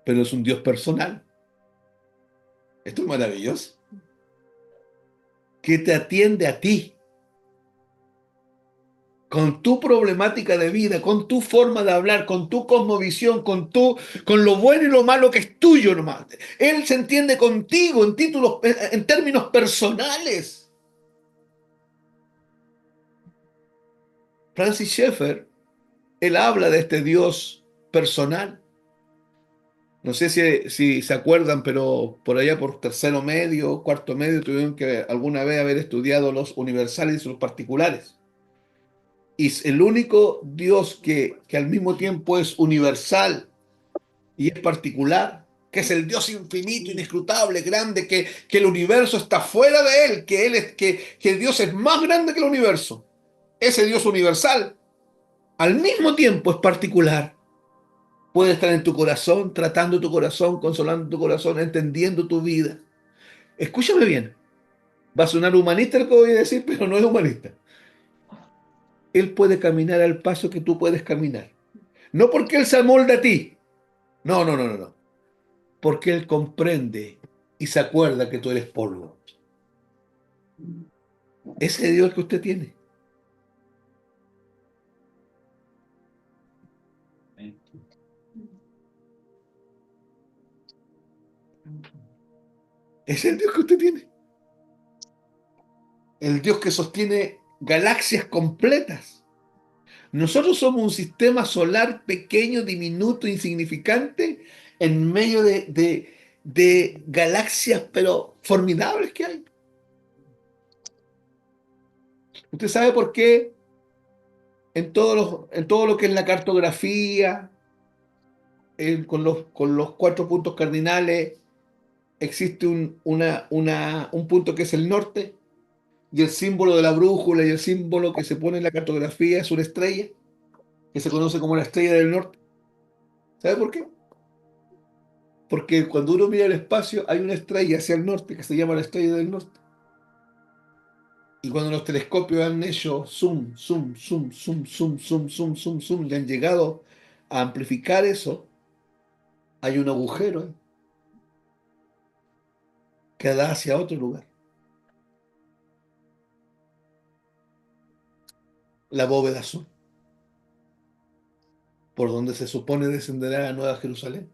pero es un Dios personal. Esto es maravilloso. Que te atiende a ti, con tu problemática de vida, con tu forma de hablar, con tu cosmovisión, con lo bueno y lo malo que es tuyo nomás. Él se entiende contigo en términos personales. Francis Schaeffer, él habla de este Dios personal. No sé si se acuerdan, pero por allá por tercero medio, cuarto medio, tuvieron que alguna vez haber estudiado los universales y los particulares. Y es el único Dios que al mismo tiempo es universal y es particular, que es el Dios infinito, inescrutable, grande, que el universo está fuera de él, que Dios es más grande que el universo. Ese Dios universal, al mismo tiempo es particular. Puede estar en tu corazón, tratando tu corazón, consolando tu corazón, entendiendo tu vida. Escúchame bien, va a sonar humanista lo que voy a decir, pero no es humanista. Él puede caminar al paso que tú puedes caminar. No porque Él se amolda a ti. No, no, no, no, no. Porque Él comprende y se acuerda que tú eres polvo. Ese Dios que usted tiene. Es el Dios que usted tiene. el Dios que sostiene galaxias completas. Nosotros somos un sistema solar pequeño, diminuto, insignificante, en medio de galaxias, pero formidables que hay. ¿Usted sabe por qué en todo lo que es la cartografía, con los cuatro puntos cardinales, existe un punto que es el norte, y el símbolo de la brújula y el símbolo que se pone en la cartografía es una estrella, que se conoce como la estrella del norte? ¿Sabe por qué? Porque cuando uno mira el espacio hay una estrella hacia el norte que se llama la estrella del norte. Y cuando los telescopios han hecho zoom, zoom, zoom, zoom, zoom, zoom, zoom, zoom, zoom, y han llegado a amplificar eso, hay un agujero que da hacia otro lugar. La bóveda sur, por donde se supone descenderá la Nueva Jerusalén.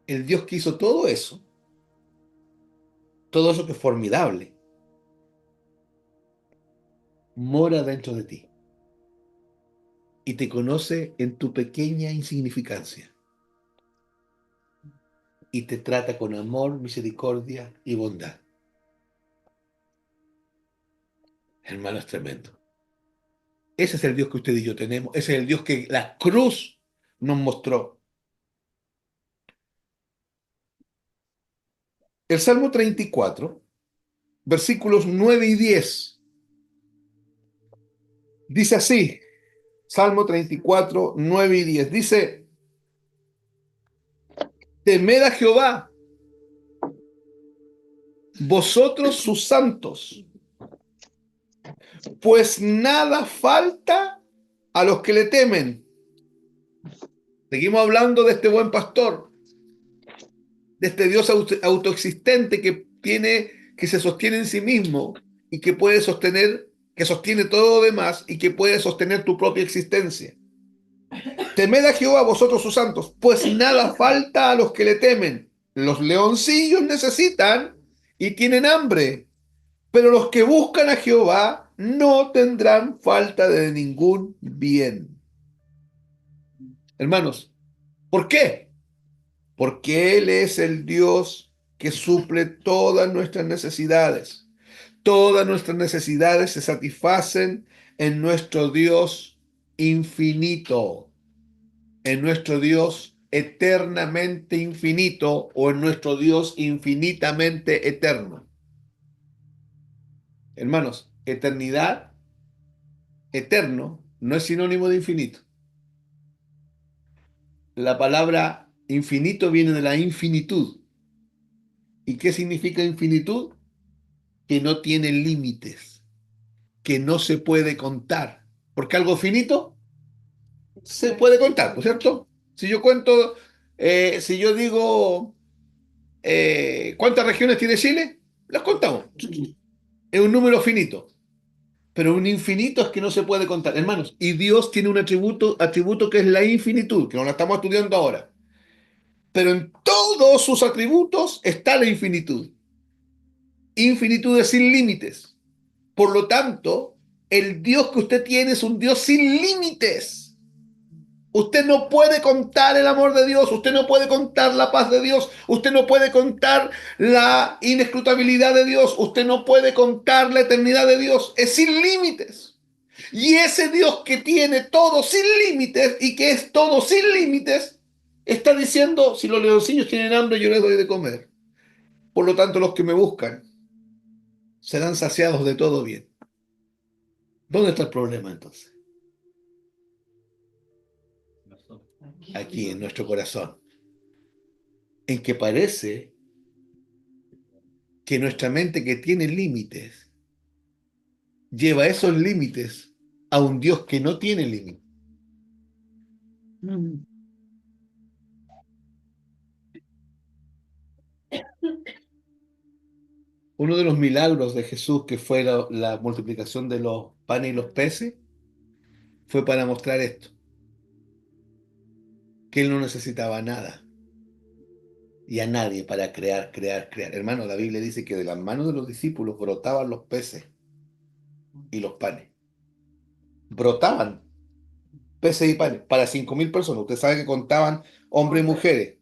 El Dios que hizo todo eso que es formidable, mora dentro de ti y te conoce en tu pequeña insignificancia y te trata con amor, misericordia y bondad. Hermano, es tremendo. Ese es el Dios que usted y yo tenemos. Ese es el Dios que la cruz nos mostró. El Salmo 34, versículos 9 y 10, dice así. Salmo 34, 9 y 10. Dice: temed a Jehová, vosotros sus santos, pues nada falta a los que le temen. Seguimos hablando de este buen pastor, de este Dios autoexistente que se sostiene en sí mismo y que puede sostener, que sostiene todo lo demás y que puede sostener tu propia existencia. Temed a Jehová, vosotros sus santos, pues nada falta a los que le temen. Los leoncillos necesitan y tienen hambre, pero los que buscan a Jehová no tendrán falta de ningún bien. Hermanos, ¿por qué? Porque Él es el Dios que suple todas nuestras necesidades. Todas nuestras necesidades se satisfacen en nuestro Dios infinito, en nuestro Dios eternamente infinito o en nuestro Dios infinitamente eterno. Hermanos, eternidad, eterno, no es sinónimo de infinito. La palabra infinito viene de la infinitud. ¿Y qué significa infinitud? Que no tiene límites, que no se puede contar. Porque algo finito se puede contar, ¿no es cierto? Si yo cuento, si yo digo, ¿cuántas regiones tiene Chile? Las contamos. Es un número finito. Pero un infinito es que no se puede contar. Hermanos, y Dios tiene un atributo que es la infinitud, que no la estamos estudiando ahora. Pero en todos sus atributos está la infinitud. Infinitud es sin límites. Por lo tanto, el Dios que usted tiene es un Dios sin límites. Usted no puede contar el amor de Dios, usted no puede contar la paz de Dios, usted no puede contar la inescrutabilidad de Dios, usted no puede contar la eternidad de Dios. Es sin límites. Y ese Dios que tiene todo sin límites y que es todo sin límites, está diciendo, si los leoncillos tienen hambre, yo les doy de comer. Por lo tanto, los que me buscan serán saciados de todo bien. ¿Dónde está el problema entonces? Aquí, en nuestro corazón. En que parece que nuestra mente, que tiene límites, lleva esos límites a un Dios que no tiene límites. Uno de los milagros de Jesús, que fue la multiplicación de los panes y los peces, fue para mostrar esto, que él no necesitaba nada. y a nadie para crear, crear, crear. Hermano, la Biblia dice que de las manos de los discípulos brotaban los peces y los panes. Brotaban peces y panes para 5.000 personas. Usted sabe que contaban hombres y mujeres.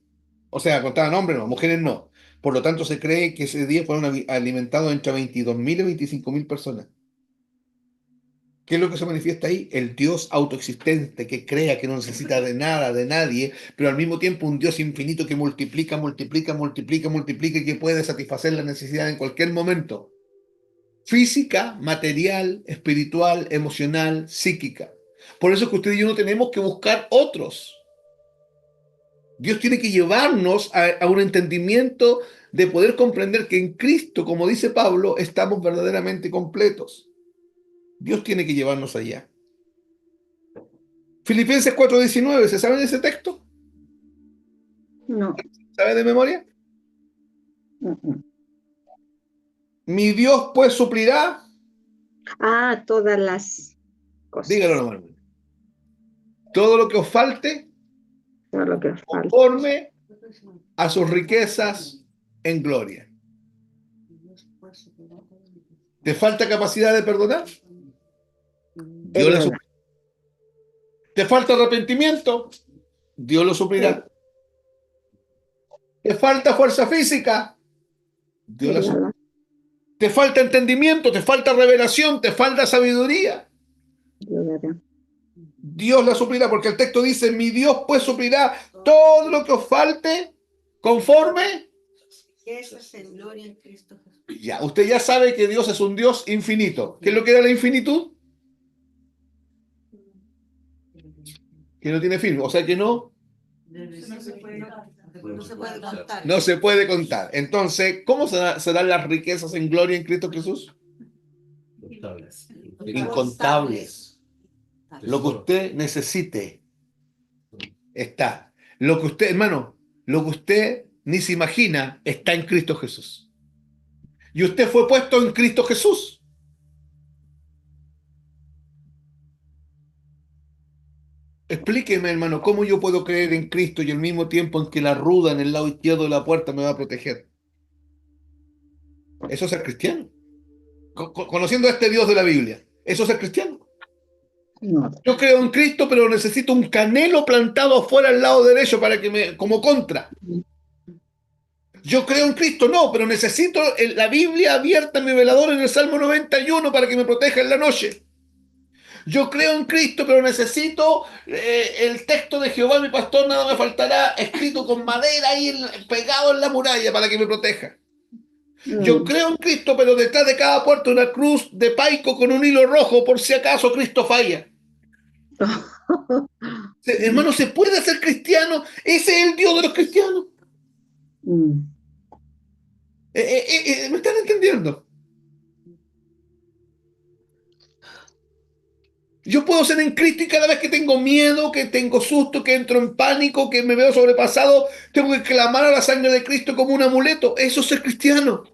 O sea, contaban hombres, no, mujeres no. Por lo tanto, se cree que ese día fueron alimentados entre 22.000 y 25.000 personas. ¿Qué es lo que se manifiesta ahí? El Dios autoexistente que crea, que no necesita de nada, de nadie, pero al mismo tiempo un Dios infinito que multiplica, multiplica, multiplica, multiplica y que puede satisfacer la necesidad en cualquier momento. Física, material, espiritual, emocional, psíquica. Por eso es que usted y yo no tenemos que buscar otros. Dios tiene que llevarnos a un entendimiento de poder comprender que en Cristo, como dice Pablo, estamos verdaderamente completos. Dios tiene que llevarnos allá. Filipenses 4:19, ¿se sabe de ese texto? No. ¿Sabe de memoria? Mi Dios pues suplirá, Ah, todas las cosas. dígalo nomás, todo lo que os falte Todo lo que os falta. conforme a sus riquezas en gloria. ¿Te falta capacidad de perdonar? Dios la suplirá. ¿Te falta arrepentimiento? Dios lo suplirá. ¿Te falta fuerza física? Dios la suplirá. ¿Te falta entendimiento? ¿Te falta revelación? ¿Te falta sabiduría? Dios la suplirá, porque el texto dice, mi Dios pues suplirá todo lo que os falte conforme. Eso es en gloria en Cristo Jesús. Ya, usted ya sabe que Dios es un Dios infinito. ¿Qué es lo que era la infinitud? Que no tiene fin, o sea que no se puede contar. no se puede contar. Entonces, ¿cómo serán las riquezas en gloria en Cristo Jesús? Incontables. Lo que usted necesite está. Lo que usted, hermano, lo que usted ni se imagina está en Cristo Jesús. Y usted fue puesto en Cristo Jesús. Explíqueme, hermano, cómo yo puedo creer en Cristo y al mismo tiempo en que la ruda en el lado izquierdo de la puerta me va a proteger. Eso es ser cristiano. Conociendo a este Dios de la Biblia. Eso es ser cristiano. No. Yo creo en Cristo, pero necesito un canelo plantado afuera al lado derecho para que me, como contra. Yo creo en Cristo, no, pero necesito la Biblia abierta en mi velador en el Salmo 91 para que me proteja en la noche. Yo creo en Cristo, pero necesito el texto de Jehová, mi pastor, nada me faltará, escrito con madera ahí pegado en la muralla para que me proteja. Yo creo en Cristo, pero detrás de cada puerta una cruz de paico con un hilo rojo por si acaso Cristo falla. Hermano, ¿se puede ser cristiano? Ese es el Dios de los cristianos. ¿Me están entendiendo? Yo puedo ser en Cristo y cada vez que tengo miedo, que tengo susto, que entro en pánico, que me veo sobrepasado, tengo que clamar a la sangre de Cristo como un amuleto. Eso es ser cristiano.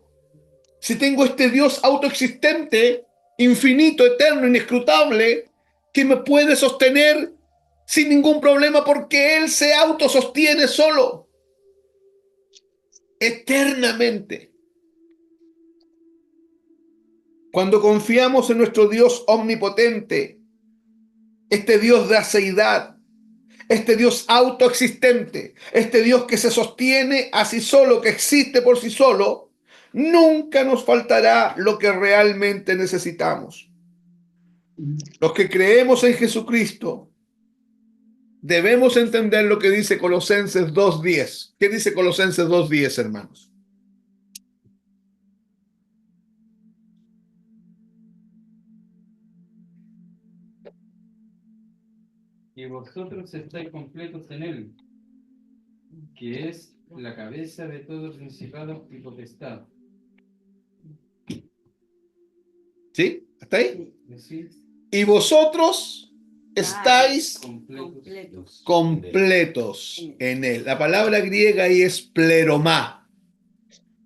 Si tengo este Dios autoexistente, infinito, eterno, inescrutable, que me puede sostener sin ningún problema porque Él se autosostiene solo, eternamente. Cuando confiamos en nuestro Dios omnipotente, este Dios de aceidad, este Dios autoexistente, este Dios que se sostiene a sí solo, que existe por sí solo, nunca nos faltará lo que realmente necesitamos. Los que creemos en Jesucristo debemos entender lo que dice Colosenses 2:10. ¿Qué dice Colosenses 2:10, hermanos? Y vosotros estáis completos en Él, que es la cabeza de todo principado y potestad. ¿Sí? ¿Hasta ahí? ¿Decís? Y vosotros estáis Completos. completos en Él. La palabra griega ahí es pleromá.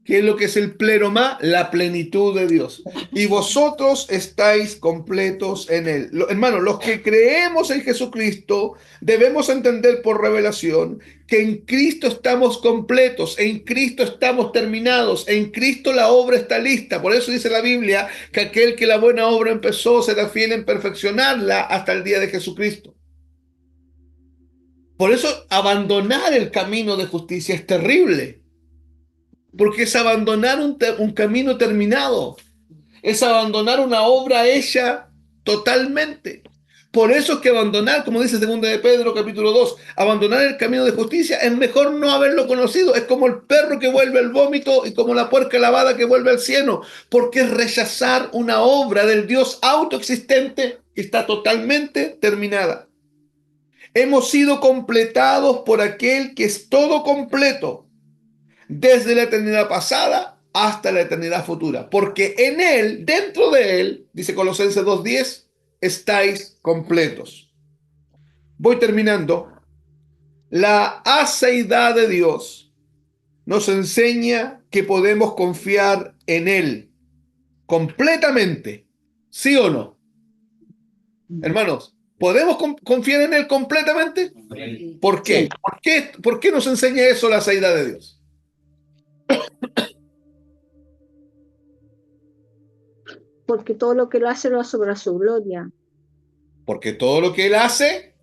¿Qué es lo que es el pleroma? La plenitud de Dios. Y vosotros estáis completos en Él. Hermanos, los que creemos en Jesucristo debemos entender por revelación que en Cristo estamos completos, en Cristo estamos terminados, en Cristo la obra está lista. Por eso dice la Biblia que aquel que la buena obra empezó será fiel en perfeccionarla hasta el día de Jesucristo. Por eso abandonar el camino de justicia es terrible. Porque es abandonar un camino terminado, es abandonar una obra hecha totalmente. Por eso es que abandonar, como dice 2 de Pedro capítulo 2, abandonar el camino de justicia es mejor no haberlo conocido. Es como el perro que vuelve al vómito y como la puerca lavada que vuelve al cieno, porque es rechazar una obra del Dios autoexistente que está totalmente terminada. Hemos sido completados por aquel que es todo completo, desde la eternidad pasada hasta la eternidad futura, porque en Él, dentro de Él, dice Colosenses 2:10, estáis completos. Voy terminando. La aceidad de Dios nos enseña que podemos confiar en Él completamente, ¿sí o no? Hermanos, ¿podemos confiar en Él completamente? ¿Por qué? Sí. ¿Por qué nos enseña eso la aceidad de Dios? Porque todo lo que lo hace para su gloria. Porque todo lo que Él hace,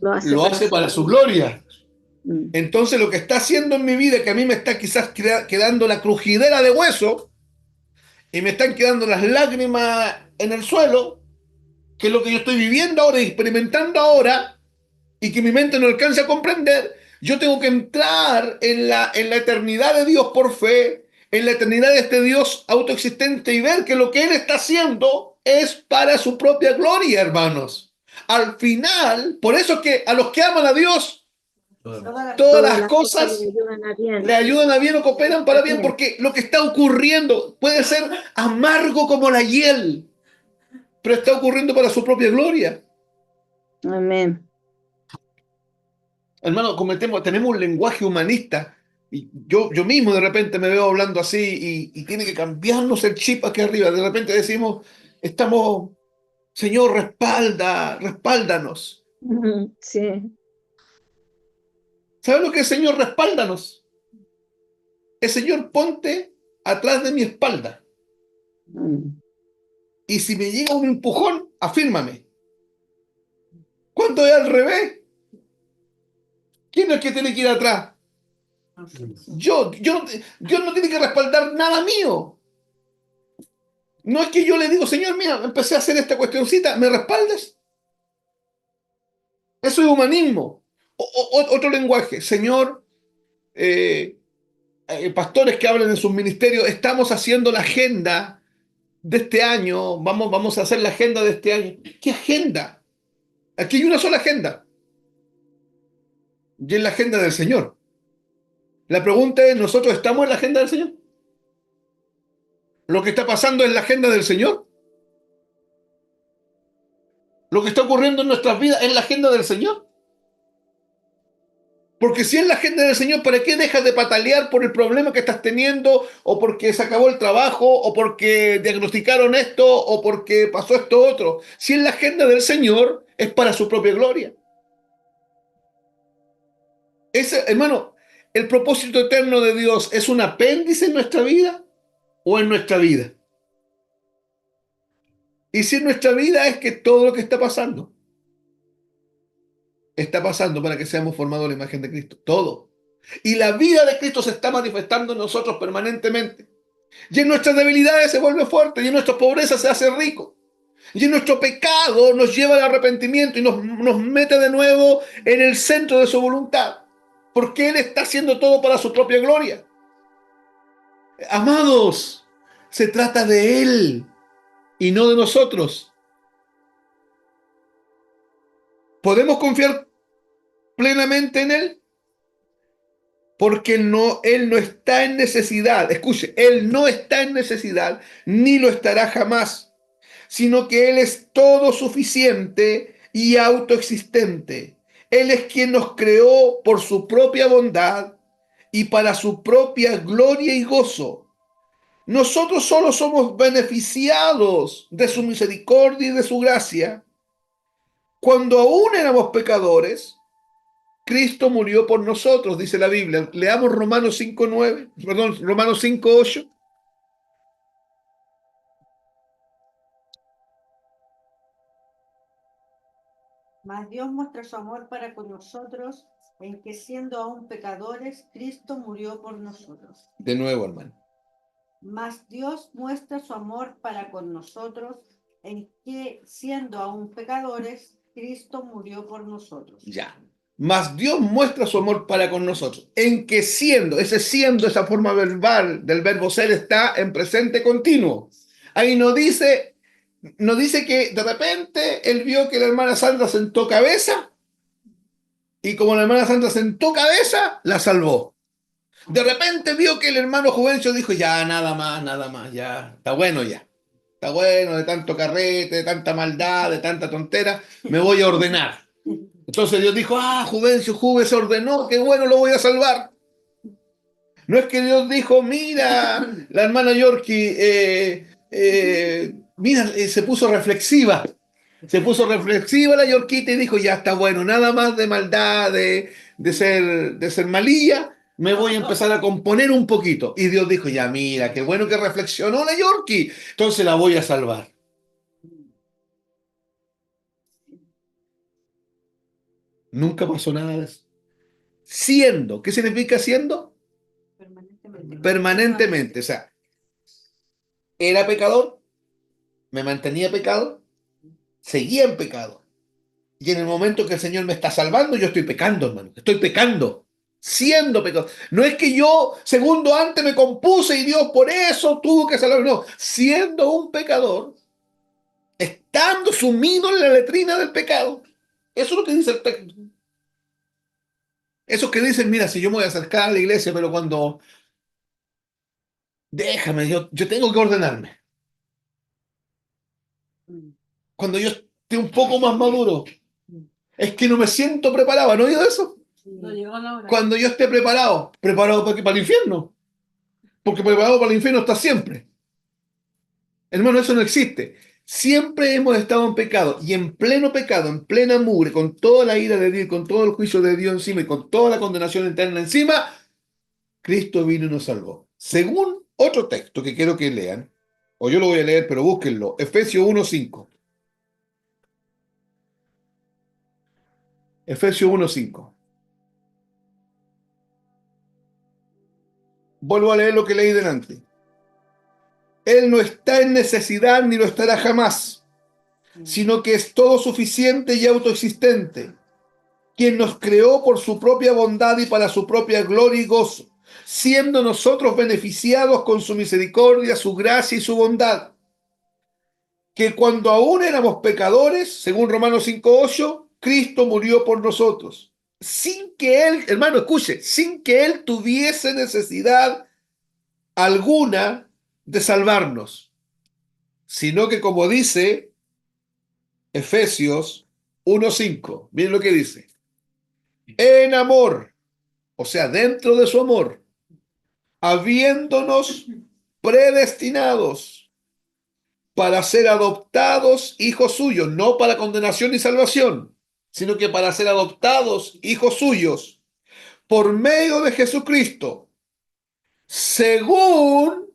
lo hace para su gloria. Mm. Entonces lo que está haciendo en mi vida, que a mí me está quizás quedando la crujidera de hueso y me están quedando las lágrimas en el suelo, que es lo que yo estoy viviendo ahora y experimentando ahora y que mi mente no alcanza a comprender, yo tengo que entrar en la eternidad de Dios por fe, en la eternidad de este Dios autoexistente y ver que lo que Él está haciendo es para su propia gloria, hermanos. Al final, por eso es que a los que aman a Dios, todas las cosas le ayudan a bien o cooperan para bien, porque lo que está ocurriendo puede ser amargo como la hiel, pero está ocurriendo para su propia gloria. Amén. Hermano, tenemos un lenguaje humanista y yo mismo de repente me veo hablando así y tiene que cambiarnos el chip aquí arriba. De repente decimos, Señor, respáldanos. Sí. ¿Sabes lo que es Señor, respáldanos? El Señor, ponte atrás de mi espalda. Mm. Y si me llega un empujón, afírmame. ¿Cuánto es al revés? ¿Quién es el que tiene que ir atrás? Dios no tiene que respaldar nada mío. No es que yo le digo, Señor, mira, empecé a hacer esta cuestioncita, ¿me respaldas? Eso es humanismo. Otro lenguaje, Señor, pastores que hablan en sus ministerios, estamos haciendo la agenda de este año, vamos a hacer la agenda de este año. ¿Qué agenda? Aquí hay una sola agenda. Y es la agenda del Señor. La pregunta es, ¿nosotros estamos en la agenda del Señor? ¿Lo que está pasando es la agenda del Señor? ¿Lo que está ocurriendo en nuestras vidas es la agenda del Señor? Porque si es la agenda del Señor, ¿para qué dejas de patalear por el problema que estás teniendo? ¿O porque se acabó el trabajo? ¿O porque diagnosticaron esto? ¿O porque pasó esto otro? Si es la agenda del Señor, es para su propia gloria. Hermano, ¿el propósito eterno de Dios es un apéndice en nuestra vida o en nuestra vida? Y si en nuestra vida es que todo lo que está pasando para que seamos formados a la imagen de Cristo. Todo. Y la vida de Cristo se está manifestando en nosotros permanentemente. Y en nuestras debilidades se vuelve fuerte, y en nuestra pobreza se hace rico. Y en nuestro pecado nos lleva al arrepentimiento y nos mete de nuevo en el centro de su voluntad. Porque Él está haciendo todo para su propia gloria. Amados, se trata de Él y no de nosotros. ¿Podemos confiar plenamente en Él? Porque Él no está en necesidad. Escuche, Él no está en necesidad, ni lo estará jamás, sino que Él es todo suficiente y autoexistente. Él es quien nos creó por su propia bondad y para su propia gloria y gozo. Nosotros solo somos beneficiados de su misericordia y de su gracia. Cuando aún éramos pecadores, Cristo murió por nosotros, dice la Biblia. Leamos Romanos 5:9, perdón, Romanos 5:8. Mas Dios muestra su amor para con nosotros en que siendo aún pecadores, Cristo murió por nosotros. De nuevo, hermano. Mas Dios muestra su amor para con nosotros en que siendo aún pecadores, Cristo murió por nosotros. Ya. Mas Dios muestra su amor para con nosotros, en que siendo, esa forma verbal del verbo ser está en presente continuo. Ahí no dice que de repente él vio que la hermana Sandra sentó cabeza y como la hermana Sandra sentó cabeza, la salvó. De repente vio que el hermano Juvencio dijo, ya, nada más, ya, está bueno ya. Está bueno de tanto carrete, de tanta maldad, de tanta tontera, me voy a ordenar. Entonces Dios dijo, Juvencio se ordenó, qué bueno, lo voy a salvar. No es que Dios dijo, mira, la hermana Yorkie, mira, se puso reflexiva. Se puso reflexiva la Yorquita y dijo, ya está bueno, nada más de maldad, de ser malilla, me voy a empezar a componer un poquito. Y Dios dijo, ya mira, qué bueno que reflexionó la Yorkie, entonces la voy a salvar. Nunca pasó nada de eso. Siendo, ¿qué significa siendo? Permanentemente, o sea, era pecador, me mantenía pecado, seguía en pecado. Y en el momento que el Señor me está salvando, yo estoy pecando, hermano. Estoy pecando, siendo pecado. No es que yo, segundo antes, me compuse y Dios por eso tuvo que salvarme. No, siendo un pecador, estando sumido en la letrina del pecado. Eso es lo que dice el texto. Esos que dicen, mira, si yo me voy a acercar a la iglesia, pero cuando... Déjame, yo tengo que ordenarme. Cuando yo esté un poco más maduro, es que no me siento preparado. ¿No he oído eso? No llegó la hora. Cuando yo esté preparado, ¿preparado para qué? Para el infierno. Porque preparado para el infierno está siempre. Hermano, eso no existe. Siempre hemos estado en pecado y en pleno pecado, en plena mugre, con toda la ira de Dios, con todo el juicio de Dios encima y con toda la condenación eterna encima, Cristo vino y nos salvó. Según otro texto que quiero que lean, o yo lo voy a leer, pero búsquenlo, Efesios 1:5. Efesios 1:5. Vuelvo a leer lo que leí delante. Él no está en necesidad ni lo estará jamás, sino que es todo suficiente y autoexistente, quien nos creó por su propia bondad y para su propia gloria y gozo, siendo nosotros beneficiados con su misericordia, su gracia y su bondad, que cuando aún éramos pecadores, según Romanos 5:8, Cristo murió por nosotros, sin que Él, hermano, escuche, sin que Él tuviese necesidad alguna de salvarnos, sino que como dice Efesios 1:5, miren lo que dice, en amor, o sea, dentro de su amor, habiéndonos predestinados para ser adoptados hijos suyos, no para condenación y salvación, sino que para ser adoptados hijos suyos por medio de Jesucristo, según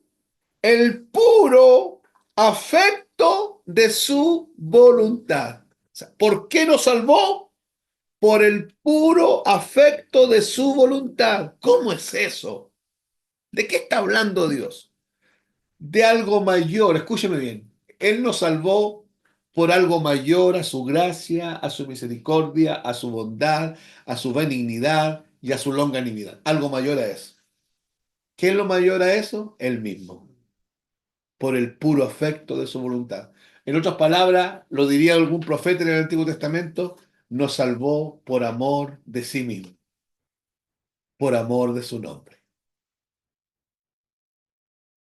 el puro afecto de su voluntad. O sea, ¿por qué nos salvó? Por el puro afecto de su voluntad. ¿Cómo es eso? ¿De qué está hablando Dios? De algo mayor, escúcheme bien. Él nos salvó por algo mayor, a su gracia, a su misericordia, a su bondad, a su benignidad y a su longanimidad. Algo mayor a eso. ¿Qué es lo mayor a eso? Él mismo. Por el puro afecto de su voluntad. En otras palabras, lo diría algún profeta en el Antiguo Testamento, nos salvó por amor de sí mismo, por amor de su nombre.